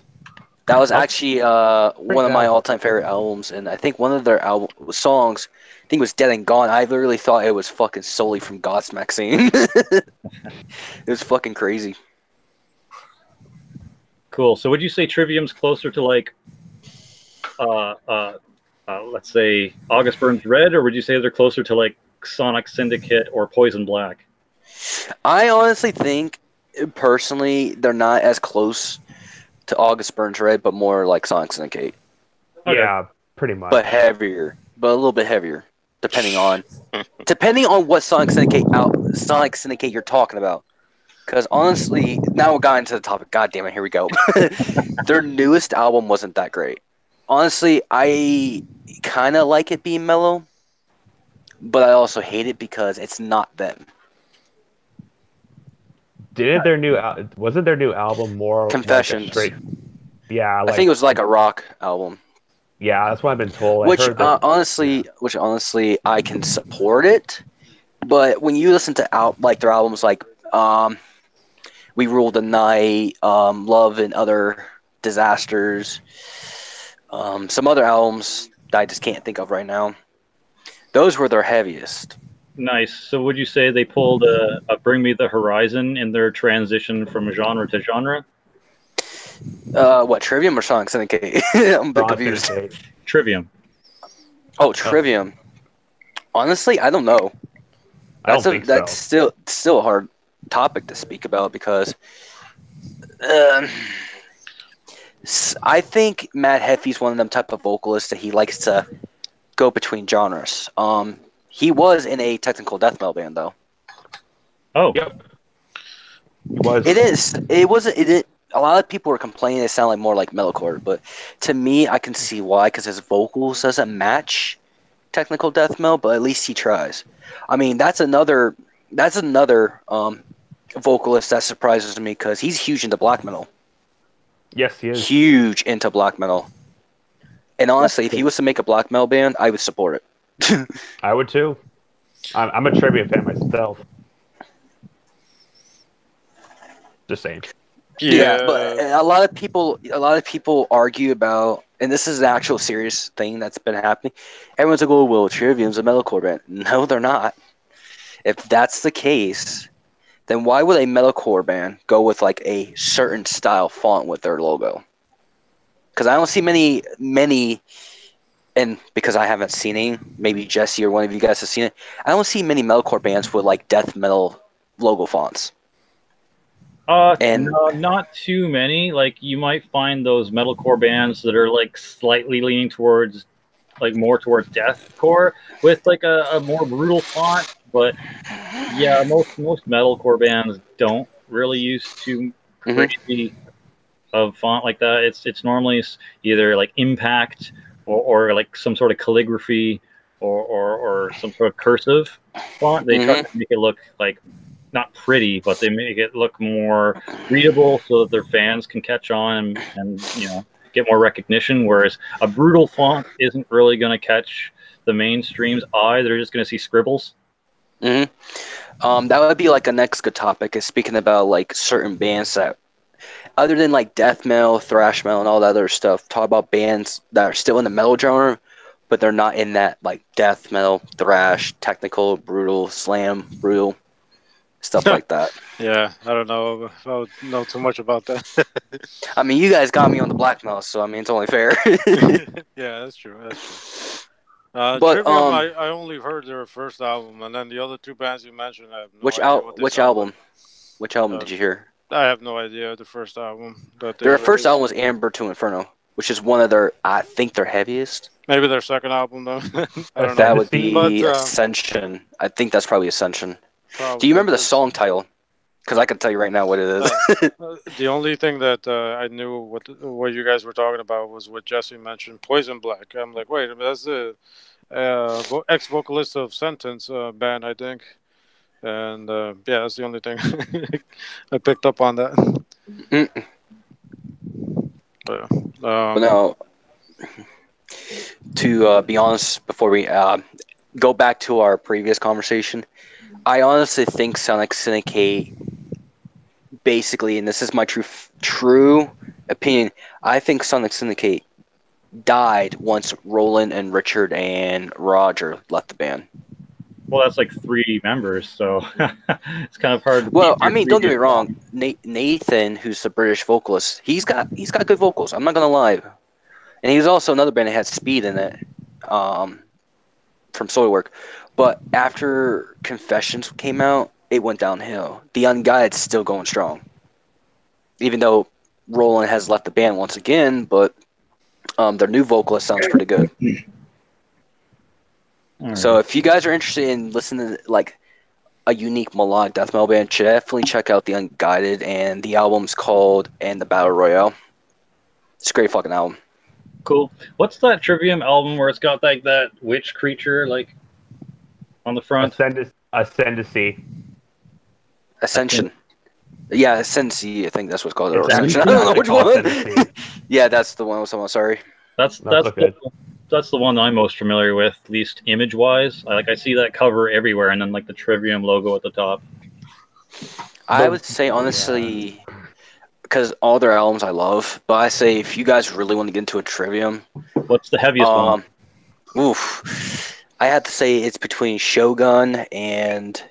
That was That was actually a one pretty of good my album. all-time favorite albums, and I think one of their album songs, I think it was "Dead and Gone." I literally thought it was fucking solely from Godsmack scene. It was fucking crazy. Cool. So would you say Trivium's closer to like uh, uh, let's say August Burns Red, or would you say they're closer to like Sonic Syndicate or Poison Black? I honestly think, personally, they're not as close to August Burns Red, but more like Sonic Syndicate, Okay. Yeah, pretty but much. heavier, but a little bit heavier, depending on what Sonic Syndicate you're talking about. Because honestly, now we got into the topic. God damn it, here we go. Their newest album wasn't that great. Honestly, I kind of like it being mellow, but I also hate it because it's not them. Didn't their new wasn't their new album more like a Confessions. straight? Yeah, I think it like was like a rock album, yeah, that's what I've been told. I which heard that. Yeah. honestly, I can support it. But when you listen to like their albums, like "We Rule the Night," "Love and Other Disasters," some other albums that I just can't think of right now. Those were their heaviest. Nice. So would you say they pulled a Bring Me the Horizon in their transition from genre to genre? What, Trivium or Sonic Syndicate? I'm a bit Sonic confused. Syndicate. Trivium. Oh, Trivium. Honestly, I don't know. I don't think so. That's still a hard topic to speak about because um, I think Matt Heffy's one of them type of vocalists that he likes to go between genres. He was in a technical death metal band though. Oh, Yep. It was. It is. It wasn't. It. A lot of people were complaining it sounded like more like metalcore, but to me, I can see why because his vocals doesn't match technical death metal, but at least he tries. I mean, that's another vocalist that surprises me because he's huge into black metal. Yes, he is. Huge into black metal. And honestly, if he was to make a black metal band, I would support it. I would too. I'm a Trivia fan myself. Just saying. Yeah, but a lot of people argue about, and this is an actual serious thing that's been happening. Everyone's like, "Oh, well, Trivium's a metalcore band." No, they're not. If that's the case, then why would a metalcore band go with like a certain style font with their logo? Because I don't see many, and because I haven't seen any, maybe Jesse or one of you guys has seen it. I don't see many metalcore bands with like death metal logo fonts. And no, not too many. Like you might find those metalcore bands that are like slightly leaning towards, like more towards deathcore with like a more brutal font. But yeah, most metalcore bands don't really use too crazy of font like that. It's normally either like impact or like some sort of calligraphy or some sort of cursive font. They try to make it look like not pretty, but they make it look more readable so that their fans can catch on and get more recognition. Whereas a brutal font isn't really going to catch the mainstream's eye. They're just going to see scribbles. that would be like a next good topic is speaking about like certain bands that, other than like death metal, thrash metal, and all that other stuff, talk about bands that are still in the metal genre, but they're not in that like death metal, thrash, technical, brutal, slam, brutal. stuff like that. Yeah, I don't know. I don't know too much about that. I mean, you guys got me on the black metal, so I mean, it's only fair. Yeah, that's true. That's true. But Trivium, I only heard their first album, and then the other two bands you mentioned, I have no which idea what they which sound like. album? Which album Uh, did you hear? I have no idea the first album that they Their first album released. was Amber to Inferno, which is one of their, I think, their heaviest. Maybe their second album, though. I don't know. That would Ascendancy. But be Ascension. I think that's probably Ascension. Do you probably remember the 'cause, song title? Because I can tell you right now what it is. the only thing that I knew what you guys were talking about was what Jesse mentioned, Poison Black. I'm like, wait, that's the ex-vocalist of Sentence band, I think. And yeah, that's the only thing I picked up on that. Mm. But, But no, to be honest, before we go back to our previous conversation, I honestly think Sonic Syndicate, basically, and this is my true opinion, I think Sonic Syndicate died once Roland and Richard and Roger left the band. Well, that's like 3 members, so it's kind of hard to Well, keep I your mean, 3 don't get me good wrong. Nathan, who's the British vocalist, he's got good vocals. I'm not gonna lie, and he's also another band that had Speed in it, from Soilwork. But after Confessions came out, it went downhill. The Unguided's still going strong, even though Roland has left the band once again. But their new vocalist sounds pretty good. All So right. if you guys are interested in listening to like a unique melodic death metal band, definitely check out The Unguided, and the album's called And the Battle Royale. It's a great fucking album. Cool. What's that Trivium album where it's got like that witch creature like on the front? Ascendancy. Ascension. Yeah, Ascendancy, I think that's what's called. Or It's Ascension. I actually don't know which called one. Ascendancy. Yeah, that's the one with someone. Sorry. That's okay. that's the one I'm most familiar with, at least image wise. I see that cover everywhere, and then like the Trivium logo at the top. I would say honestly, because all their albums I love, but I say if you guys really want to get into a Trivium, What's the heaviest one? I have to say it's between Shogun and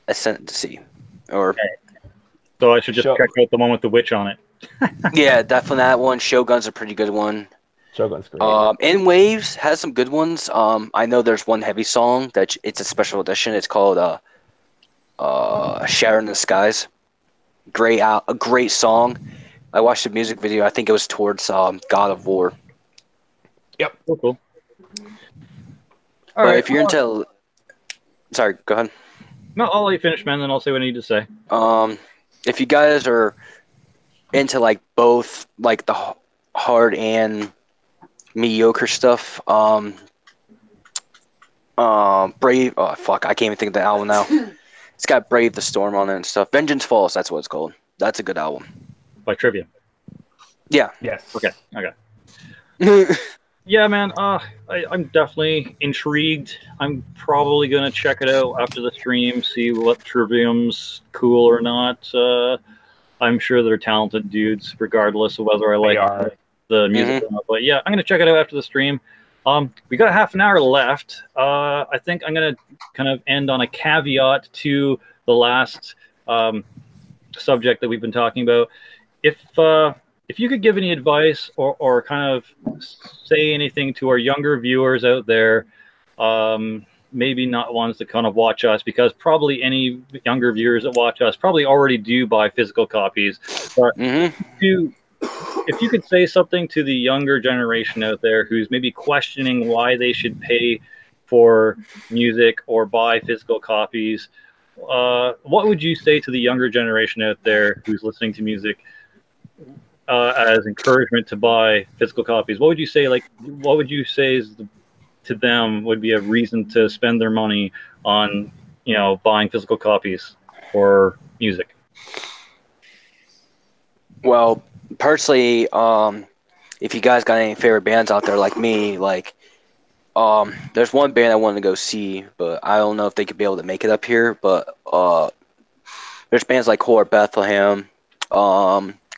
Ascendancy. Or So I should just check out the one with the witch on it. yeah, definitely that one. Shogun's a pretty good one. Shogun's great. In Waves has some good ones. I know there's one heavy song that it's a special edition. It's called Shatter in the Skies. A great song. I watched the music video. I think it was towards God of War. Yep. Cool. But if you're into, sorry, go ahead. No, I'll let you finish, man. Then I'll say what I need to say. If you guys are into like both like the hard and mediocre stuff, Brave. Oh fuck, I can't even think of the album now. It's got Brave the Storm on it and stuff. Vengeance Falls, that's what it's called. That's a good album. By Trivia. Yeah. Yes. Okay. Yeah, man. I'm definitely intrigued. I'm probably gonna check it out after the stream, see what Trivium's cool or not. I'm sure they're talented dudes, regardless of whether I like the music or not. But yeah, I'm gonna check it out after the stream. We got a half an hour left. I think I'm gonna kind of end on a caveat to the last subject that we've been talking about. If you could give any advice or kind of say anything to our younger viewers out there, maybe not ones that kind of watch us, because probably any younger viewers that watch us probably already do buy physical copies. But if you could say something to the younger generation out there who's maybe questioning why they should pay for music or buy physical copies, what would you say to the younger generation out there who's listening to music as encouragement to buy physical copies? What would you say? What would you say to them would be a reason to spend their money on, buying physical copies for music? Well, personally, if you guys got any favorite bands out there like me, there's one band I wanted to go see, but I don't know if they could be able to make it up here. But there's bands like Core Bethlehem.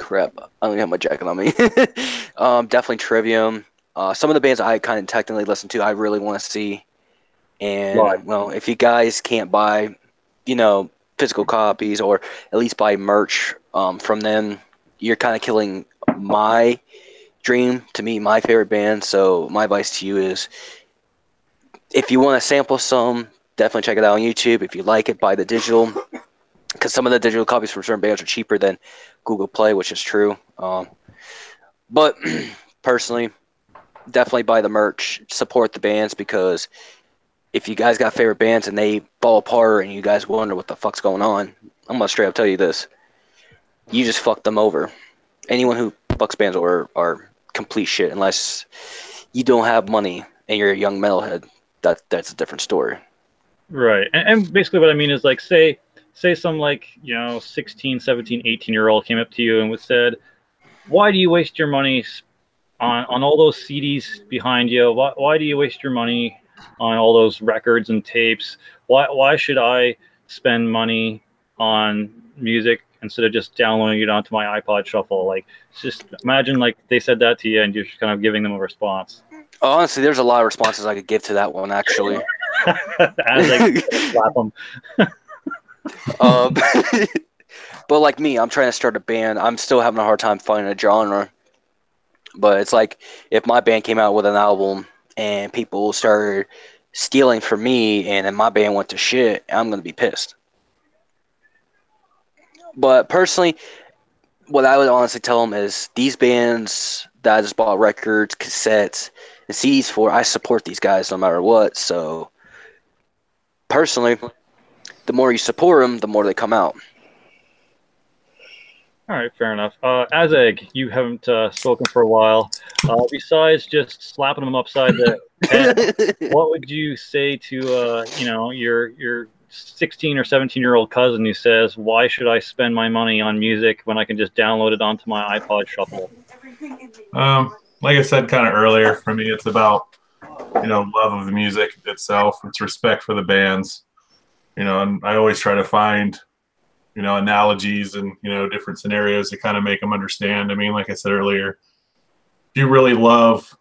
Crap, I don't have my jacket on me. Definitely Trivium. Some of the bands I kind of technically listen to, I really want to see. And well, if you guys can't buy physical copies or at least buy merch from them, you're kind of killing my dream to meet my favorite band. So my advice to you is, if you want to sample some, definitely check it out on YouTube. If you like it, buy the digital, because some of the digital copies for certain bands are cheaper than Google Play, which is true. But personally, definitely buy the merch, support the bands, because if you guys got favorite bands and they fall apart and you guys wonder what the fuck's going on, I'm gonna straight up tell you this: you just fucked them over. Anyone who fucks bands over are complete shit, unless you don't have money and you're a young metalhead. That's a different story. Right. And basically what I mean is, like, say some, like, 16, 17, 18-year-old came up to you and said, why do you waste your money on all those CDs behind you? Why do you waste your money on all those records and tapes? Why should I spend money on music instead of just downloading it onto my iPod Shuffle? Like, just imagine, like, they said that to you and you're just kind of giving them a response. Honestly, there's a lot of responses I could give to that one, actually. As I slap them. But like me, I'm trying to start a band. I'm still having a hard time finding a genre. But it's like, if my band came out with an album and people started stealing from me and then my band went to shit, I'm going to be pissed. But personally, what I would honestly tell them is, these bands that I just bought records, cassettes, and CDs for, I support these guys no matter what. So personally, the more you support them, the more they come out. All right, fair enough. Azeg, you haven't spoken for a while. Besides just slapping them upside the head, what would you say to your 16 or 17-year-old cousin who says, "Why should I spend my money on music when I can just download it onto my iPod Shuffle?" Like I said kind of earlier, for me, it's about love of the music itself. It's respect for the bands. And I always try to find analogies and different scenarios to kind of make them understand. I mean, like I said earlier, if you really love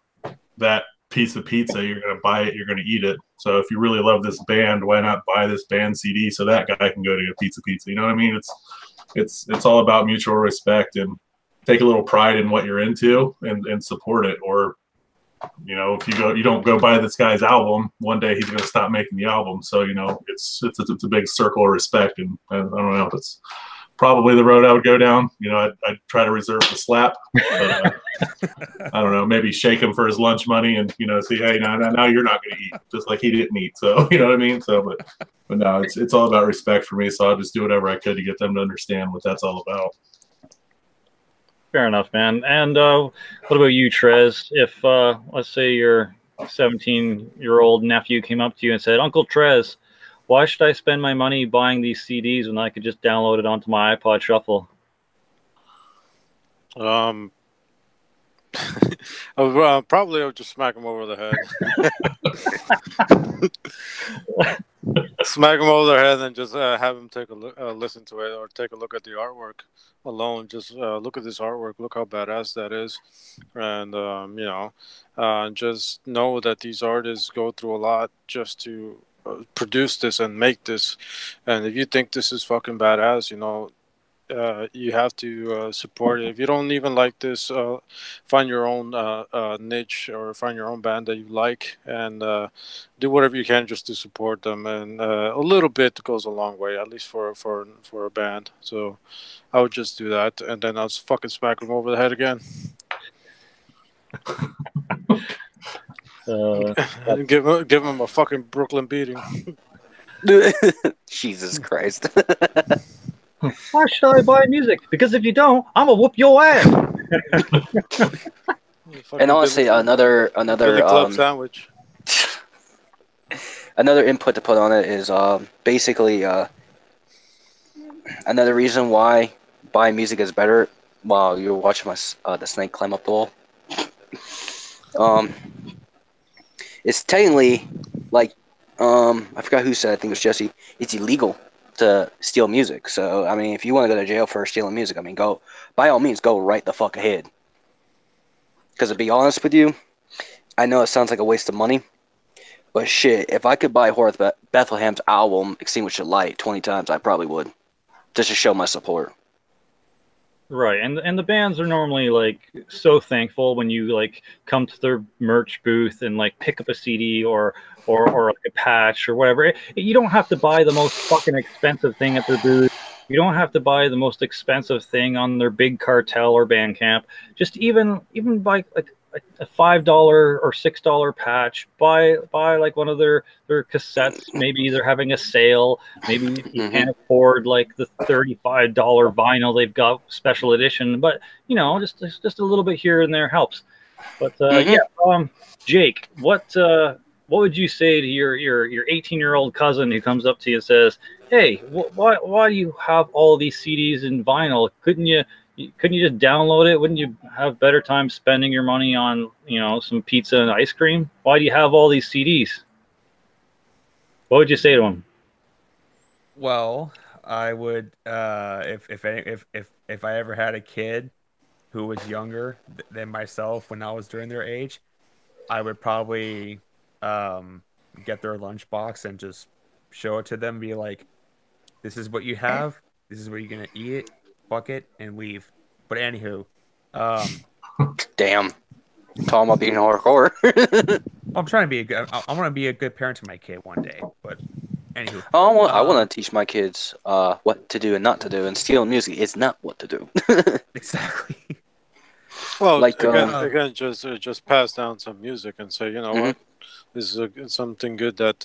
that piece of pizza, you're going to buy it, you're going to eat it. So if you really love this band, why not buy this band CD so that guy can go to get pizza? You know what I mean? It's all about mutual respect, and take a little pride in what you're into and support it. Or if you don't go buy this guy's album, one day he's going to stop making the album. So it's a big circle of respect, and I don't know, it's probably the road I would go down. I'd try to reserve the slap, but I don't know, maybe shake him for his lunch money and say, hey, now you're not going to eat, just like he didn't eat. So you know what I mean. So but no, it's all about respect for me. So I'll just do whatever I could to get them to understand what that's all about. Fair enough, man. And what about you, Trez? If let's say your 17-year-old nephew came up to you and said, "Uncle Trez, why should I spend my money buying these CDs when I could just download it onto my iPod Shuffle?" Probably I would just smack him over the head. Smack him over the head and just have him take a look, listen to it, or take a look at the artwork alone. Just look at this artwork. Look how badass that is, and just know that these artists go through a lot just to produce this and make this. And if you think this is fucking badass, you have to support it. If you don't even like this, find your own niche, or find your own band that you like, and do whatever you can just to support them. And a little bit goes a long way, at least for a band. So I would just do that, and then I'll fucking smack them over the head again. Give him a fucking Brooklyn beating. Jesus Christ. Why should I buy music? Because if you don't, I'm gonna whoop your ass. And honestly, another Billy Club sandwich. Another input to put on it is basically another reason why buying music is better while you're watching the snake climb up the wall. It's technically, like, I forgot who said, I think it was Jesse, it's illegal to steal music. So, I mean, if you want to go to jail for stealing music, I mean, go, by all means, go right the fuck ahead. Because to be honest with you, I know it sounds like a waste of money, But shit, if I could buy Horace Bethlehem's album Extinguish the Light 20 times, I probably would, just to show my support. Right, and the bands are normally like so thankful when you like come to their merch booth and like pick up a CD or like a patch or whatever. You don't have to buy the most fucking expensive thing at their booth. You don't have to buy the most expensive thing on their big cartel or Bandcamp. Just even buy like a $5 or $6 patch. Buy like one of their cassettes. Maybe they're having a sale. Maybe you can't afford like the $35 vinyl they've got special edition, but you know, just a little bit here and there helps. But Jake, what would you say to your 18-year-old cousin who comes up to you and says, "Hey, why do you have all these CDs in vinyl? Couldn't you just download it? Wouldn't you have better time spending your money on, you know, some pizza and ice cream? Why do you have all these CDs?" What would you say to him? Well, I would if I ever had a kid who was younger than myself when I was during their age, I would probably get their lunchbox and just show it to them, be like, "This is what you have. This is what you're gonna eat it, fuck it, and leave." But anywho, Damn. Talking about being hardcore. I'm trying to be a good. I want to be a good parent to my kid one day. But anywho, I want to teach my kids what to do and not to do, and stealing music is not what to do. exactly. Well, Like, again, just pass down some music and say, you know Mhm. what, this is something good that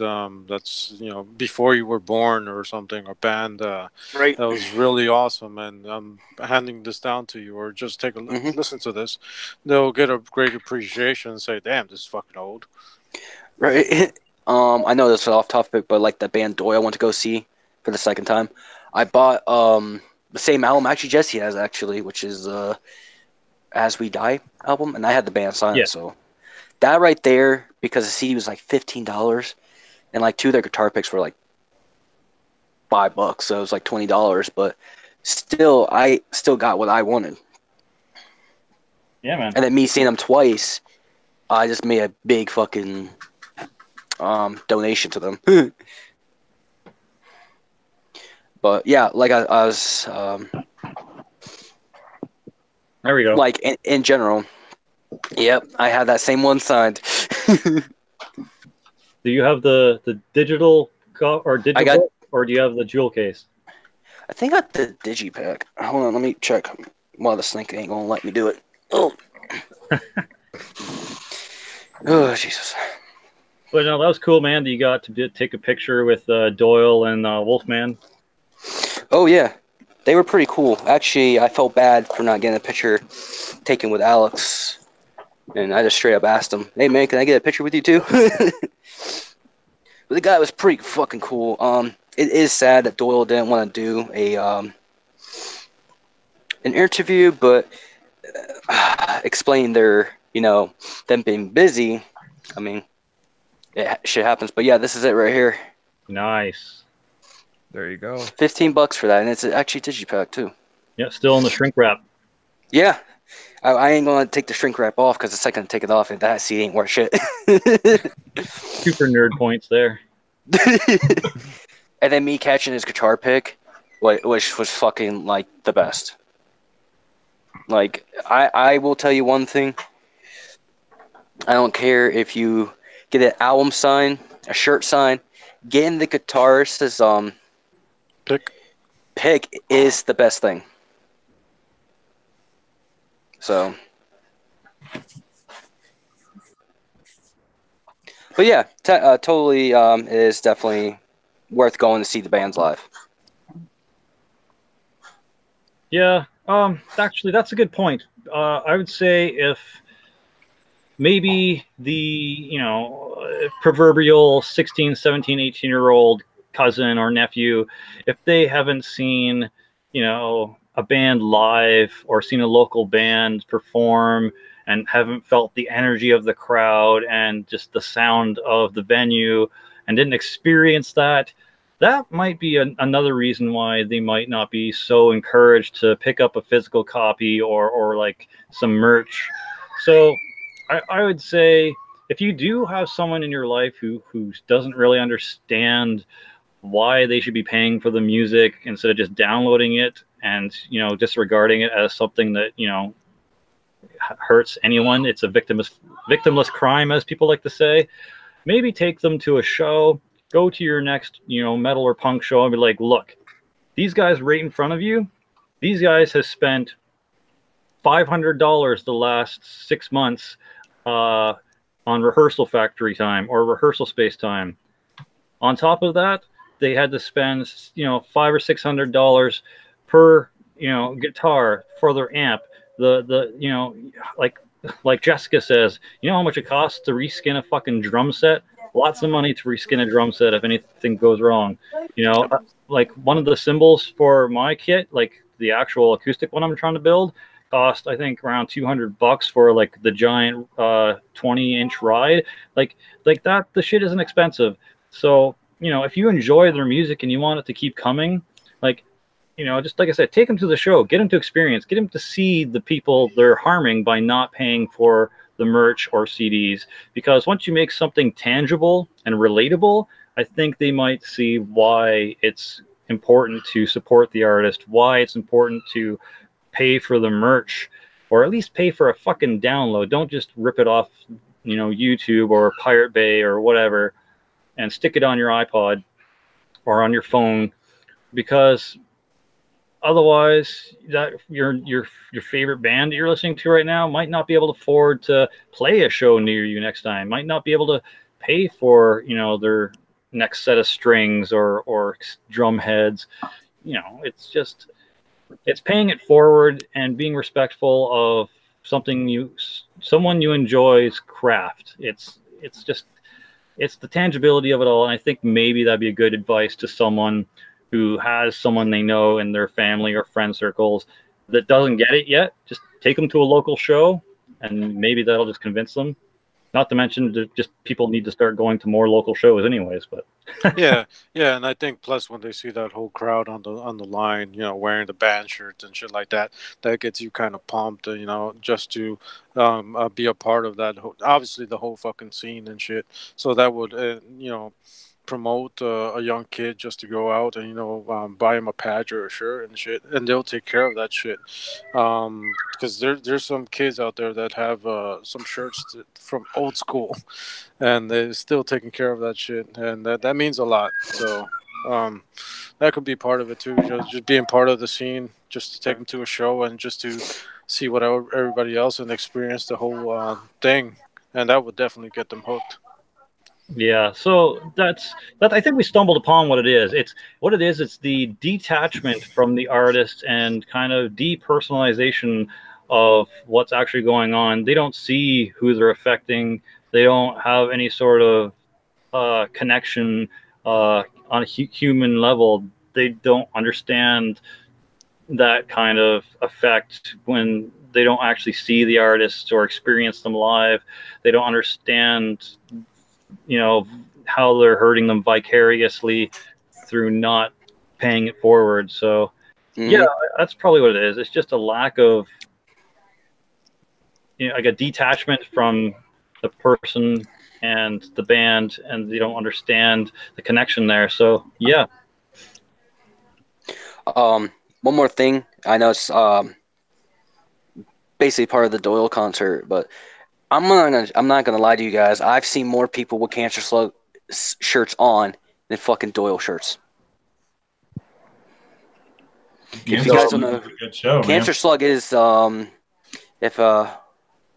that's, you know, before you were born or something, or band Right. that was really awesome, and I'm handing this down to you, or just take a Mhm. listen to this. They'll get a great appreciation and say, "Damn, this is fucking old." Right. I know this is off topic, but like the band Doyle I went to go see for the second time, I bought the same album actually Jesse has actually, which is As We Die album, and I had the band sign Yeah. it. So that right there, because the CD was like $15, and like two of their guitar picks were like $5, so it was like $20. But still, I still got what I wanted. Yeah, man. And then me seeing them twice, I just made a big fucking donation to them. But yeah, like I was There we go. like in general. Yep, I had that same one signed. Do you have the digital or digital, I got. or do you have the jewel case? I think I got the digipack. Hold on, let me check. Well, the snake ain't gonna let me do it. Oh, oh Jesus. But no, that was cool, man. That you got to take a picture with Doyle and Wolfman. Oh yeah, they were pretty cool. Actually, I felt bad for not getting a picture taken with Alex, and I just straight up asked him, "Hey man, can I get a picture with you too?" But the guy was pretty fucking cool. It is sad that Doyle didn't want to do a an interview, but explain their, you know, them being busy. I mean, shit happens. But yeah, this is it right here. Nice. There you go. $15 for that, and it's actually digipack too. Yeah, still in the shrink wrap. Yeah, I ain't gonna take the shrink wrap off because the second I take it off, and that seat ain't worth shit. Super nerd points there. And then me catching his guitar pick, which was fucking like the best. Like I will tell you one thing. I don't care if you get an album sign, a shirt sign, getting the guitarist's pick is the best thing. So, but yeah, totally, it is definitely worth going to see the bands live. Yeah, actually, that's a good point. I would say if maybe the, you know, proverbial 16, 17, 18-year-old cousin or nephew, if they haven't seen, you know, a band live or seen a local band perform and haven't felt the energy of the crowd and just the sound of the venue and didn't experience that, that might be another reason why they might not be so encouraged to pick up a physical copy or like some merch. So I would say if you do have someone in your life who doesn't really understand why they should be paying for the music instead of just downloading it and, you know, disregarding it as something that, you know, hurts anyone, it's a victimless crime, as people like to say. Maybe take them to a show, go to your next, you know, metal or punk show and be like, look, these guys right in front of you, these guys have spent $500 the last 6 months on rehearsal factory time or rehearsal space time. On top of that, they had to spend, you know, $500 or $600 per, you know, guitar for their amp. The you know, like Jessica says, you know how much it costs to reskin a fucking drum set? Lots of money to reskin a drum set if anything goes wrong. You know, like one of the cymbals for my kit, like the actual acoustic one I'm trying to build, cost I think around $200 for like the giant 20-inch ride. Like that, the shit isn't expensive. So, you know, if you enjoy their music and you want it to keep coming, like, you know, just like I said, take them to the show, get them to experience, get them to see the people they're harming by not paying for the merch or CDs. Because once you make something tangible and relatable, I think they might see why it's important to support the artist, why it's important to pay for the merch, or at least pay for a fucking download. Don't just rip it off, you know, YouTube or Pirate Bay or whatever and stick it on your iPod or on your phone, because otherwise that your favorite band that you're listening to right now might not be able to afford to play a show near you next time, might not be able to pay for, you know, their next set of strings or drum heads. You know, it's just, it's paying it forward and being respectful of someone you enjoy's craft. It's just, it's the tangibility of it all. And I think maybe that'd be a good advice to someone who has someone they know in their family or friend circles that doesn't get it yet. Just take them to a local show and maybe that'll just convince them. Not to mention that just people need to start going to more local shows anyways, but yeah, and I think plus when they see that whole crowd on the line, you know, wearing the band shirts and shit like that, that gets you kind of pumped, you know, just to be a part of that. Obviously, the whole fucking scene and shit. So that would, you know, promote a young kid just to go out and, you know, buy him a patch or a shirt and shit, and they'll take care of that shit. Because there's some kids out there that have some shirts from old school, and they're still taking care of that shit, and that means a lot. So that could be part of it too, just being part of the scene, just to take them to a show and just to see what everybody else and experience the whole thing, and that would definitely get them hooked. yeah, so that's that. I think we stumbled upon what it is. It's what it is. It's the detachment from the artist and kind of depersonalization of what's actually going on. They don't see who they're affecting. They don't have any sort of connection on a human level. They don't understand that kind of effect when they don't actually see the artists or experience them live. They don't understand, you know, how they're hurting them vicariously through not paying it forward. So yeah, that's probably what it is. It's just a lack of, you know, like a detachment from the person and the band, and they don't understand the connection there. So yeah. One more thing. I know it's basically part of the Doyle concert, but I'm not gonna lie to you guys. I've seen more people with Cancer Slug shirts on than fucking Doyle shirts. If you guys don't know, a good show, Cancer man. Slug is if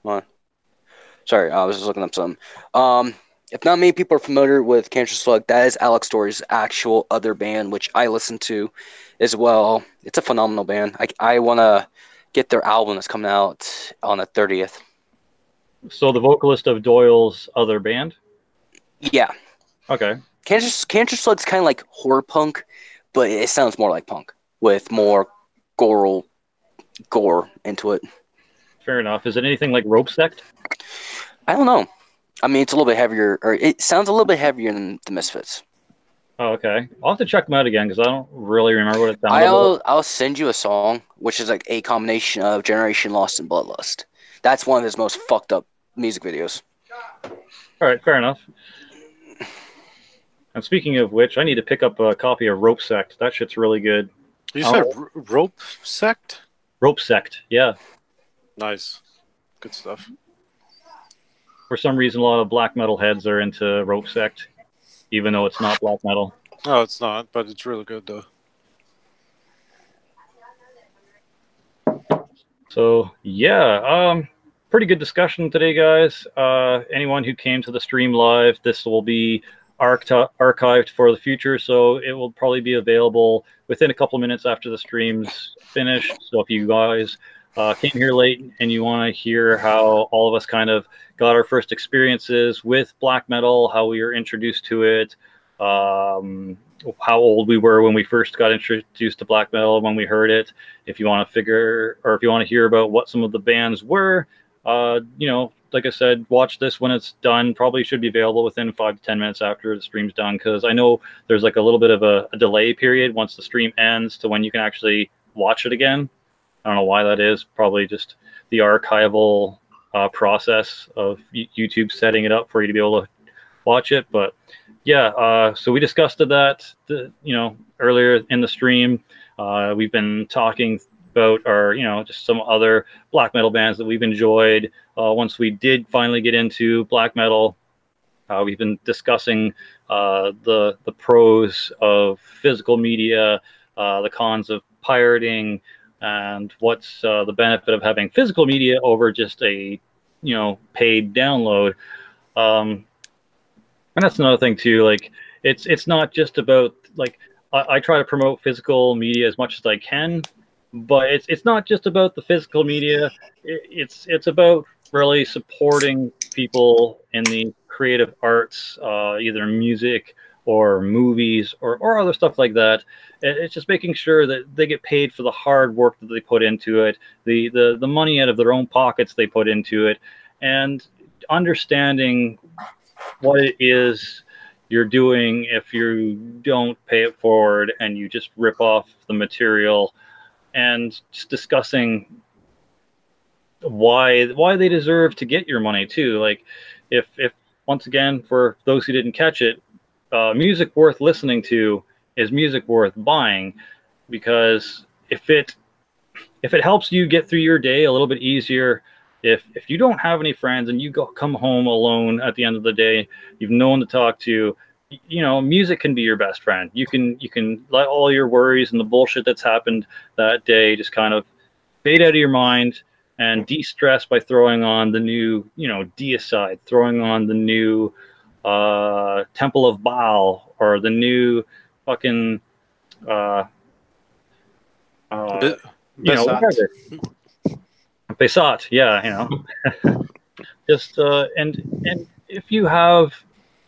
well, sorry, I was just looking up something. If not many people are familiar with Cancer Slug, that is Alex Story's actual other band, which I listen to as well. It's a phenomenal band. I want to get their album that's coming out on the 30th. So the vocalist of Doyle's other band? Yeah. Okay. Cancer Slug's kind of like horror punk, but it sounds more like punk with more gore into it. Fair enough. Is it anything like Rope Sect? I don't know. I mean, it's a little bit heavier, or it sounds a little bit heavier than the Misfits. Oh, okay. I'll have to check them out again because I don't really remember what it sounded like. I'll send you a song, which is like a combination of Generation Lost and Bloodlust. That's one of his most fucked up music videos. All right, fair enough. And speaking of which, I need to pick up a copy of Rope Sect. That shit's really good. You said rope sect? Rope Sect, yeah. Nice. Good stuff. For some reason, a lot of black metal heads are into Rope Sect, even though it's not black metal. No, it's not, but it's really good though. So yeah, pretty good discussion today, guys. Anyone who came to the stream live, this will be archived for the future, so it will probably be available within a couple minutes after the stream's finished. So if you guys came here late and you want to hear how all of us kind of got our first experiences with black metal, how we were introduced to it, how old we were when we first got introduced to black metal, when we heard it, if you want to figure, or if you want to hear about what some of the bands were, you know, like I said, watch this when it's done. Probably should be available within 5 to 10 minutes after the stream's done, because I know there's like a little bit of a delay period once the stream ends to when you can actually watch it again. I don't know why that is. Probably just the archival process of YouTube setting it up for you to be able to watch it. But yeah, so we discussed that, you know, earlier in the stream. We've been talking about our, you know, just some other black metal bands that we've enjoyed. Once we did finally get into black metal, we've been discussing the pros of physical media, the cons of pirating, and what's the benefit of having physical media over just a, you know, paid download. And that's another thing too. Like, it's not just about, like, I try to promote physical media as much as I can, but it's not just about the physical media. It's about really supporting people in the creative arts, either music or movies or other stuff like that. It's just making sure that they get paid for the hard work that they put into it, the money out of their own pockets they put into it, and understanding what it is you're doing if you don't pay it forward and you just rip off the material, and just discussing why they deserve to get your money too. Like, if once again, for those who didn't catch it, music worth listening to is music worth buying, because if it helps you get through your day a little bit easier, if you don't have any friends and you come home alone at the end of the day, you've no one to talk to, you know, music can be your best friend. You can let all your worries and the bullshit that's happened that day just kind of fade out of your mind, and de-stress by throwing on the new, you know, Deicide, throwing on the new Temple of Baal, or the new fucking you know, whatever. Besat, yeah, you know. Just and if you have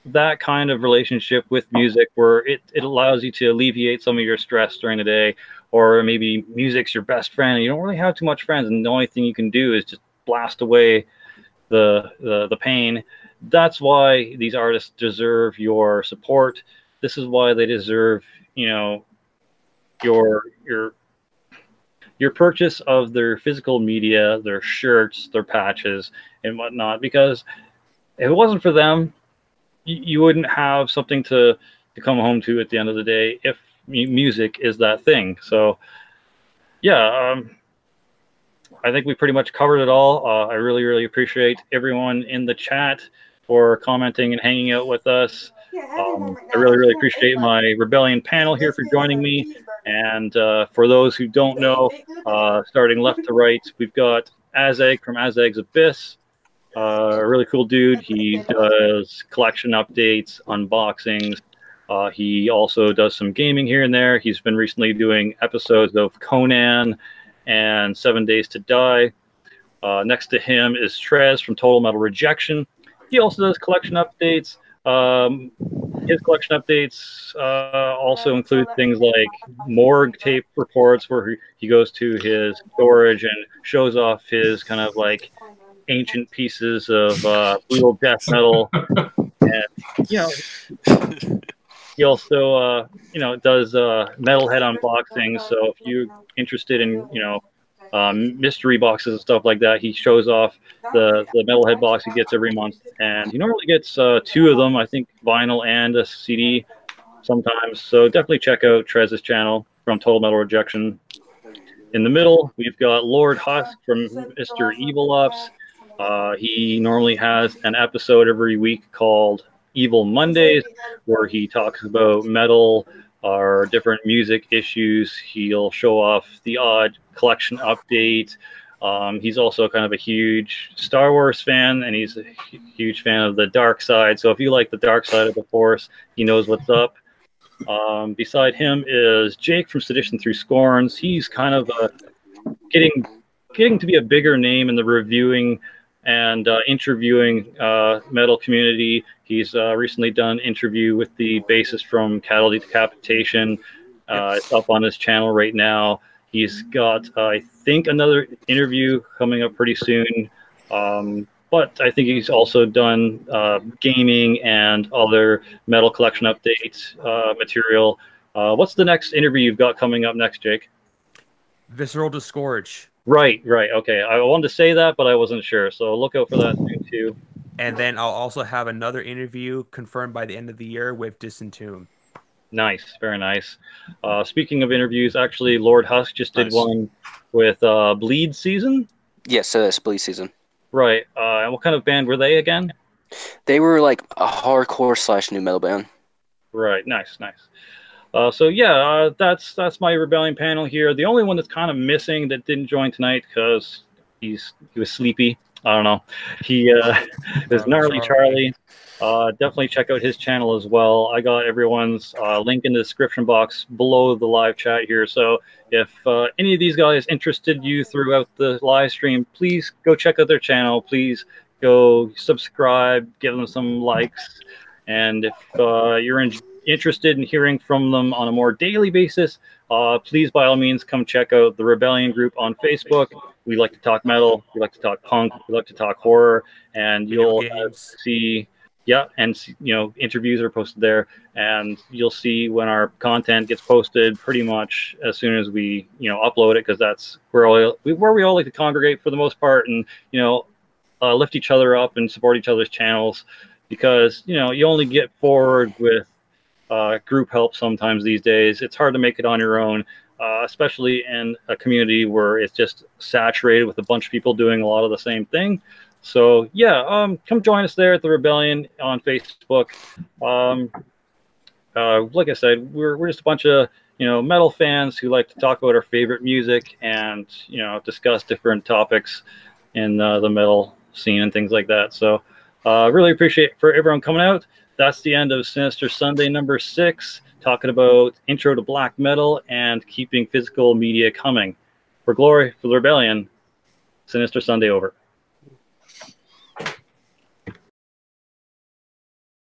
that kind of relationship with music where it allows you to alleviate some of your stress during the day, or maybe music's your best friend and you don't really have too much friends and the only thing you can do is just blast away the pain, that's why these artists deserve your support. This is why they deserve, you know, your purchase of their physical media, their shirts, their patches, and whatnot. Because if it wasn't for them, you wouldn't have something to come home to at the end of the day, if music is that thing. So yeah, I think we pretty much covered it all. I really appreciate everyone in the chat for commenting and hanging out with us. I really appreciate my Rebellion panel here for joining me. And for those who don't know, starting left to right, we've got Azeg from Azeg's Abyss. A really cool dude. He does collection updates, unboxings. He also does some gaming here and there. He's been recently doing episodes of Conan and 7 Days to Die. Next to him is Trez from Total Metal Rejection. He also does collection updates. His collection updates also include things like morgue tape reports, where he goes to his storage and shows off his kind of like ancient pieces of brutal death metal. And, you know, he also, you know, does metalhead unboxings. So if you're interested in, you know, mystery boxes and stuff like that. He shows off the Metalhead box he gets every month, and he normally gets 2 of them, I think, vinyl and a CD sometimes. So definitely check out Trez's channel from Total Metal Rejection. In the middle, we've got Lord Husk from Mr. Evil Ops. He normally has an episode every week called Evil Mondays, where he talks about metal or different music issues. He'll show off the odd collection update. He's also kind of a huge Star Wars fan, and he's a huge fan of the dark side. So if you like the dark side of the Force, he knows what's up. Beside him is Jake from Sedition Through Scorns. He's kind of getting to be a bigger name in the reviewing and interviewing metal community. He's recently done an interview with the bassist from Cattle Decapitation. It's up on his channel right now. He's got, I think, another interview coming up pretty soon. But I think he's also done gaming and other metal collection updates material. What's the next interview you've got coming up next, Jake? Visceral Disgorge. Right. Okay. I wanted to say that, but I wasn't sure. So look out for that soon, too. And then I'll also have another interview confirmed by the end of the year with Disentomb. Nice. Very nice. Speaking of interviews, actually, Lord Husk just did one with Bleed Season. Yes, it's Bleed Season. Right. And what kind of band were they again? They were like a hardcore / new metal band. Right. Nice. So yeah, that's my Rebellion panel here. The only one that's kind of missing that didn't join tonight because he was sleepy. I don't know. He is Gnarly Charlie. Definitely check out his channel as well. I got everyone's link in the description box below the live chat here. So if any of these guys interested you throughout the live stream, please go check out their channel. Please go subscribe, give them some likes. And if you're interested in hearing from them on a more daily basis, please, by all means, come check out the Rebellion group on Facebook. We like to talk metal. We like to talk punk. We like to talk horror. And you'll see... Yeah, and interviews are posted there, and you'll see when our content gets posted pretty much as soon as we upload it, because that's where we all like to congregate for the most part, and lift each other up and support each other's channels, because you only get forward with group help sometimes these days. It's hard to make it on your own, especially in a community where it's just saturated with a bunch of people doing a lot of the same thing. So yeah, come join us there at the Rebellion on Facebook. Like I said, we're just a bunch of metal fans who like to talk about our favorite music and discuss different topics in the metal scene and things like that. So really appreciate for everyone coming out. That's the end of Sinister Sunday number 6, talking about intro to black metal and keeping physical media coming. For Glory, for the Rebellion, Sinister Sunday over.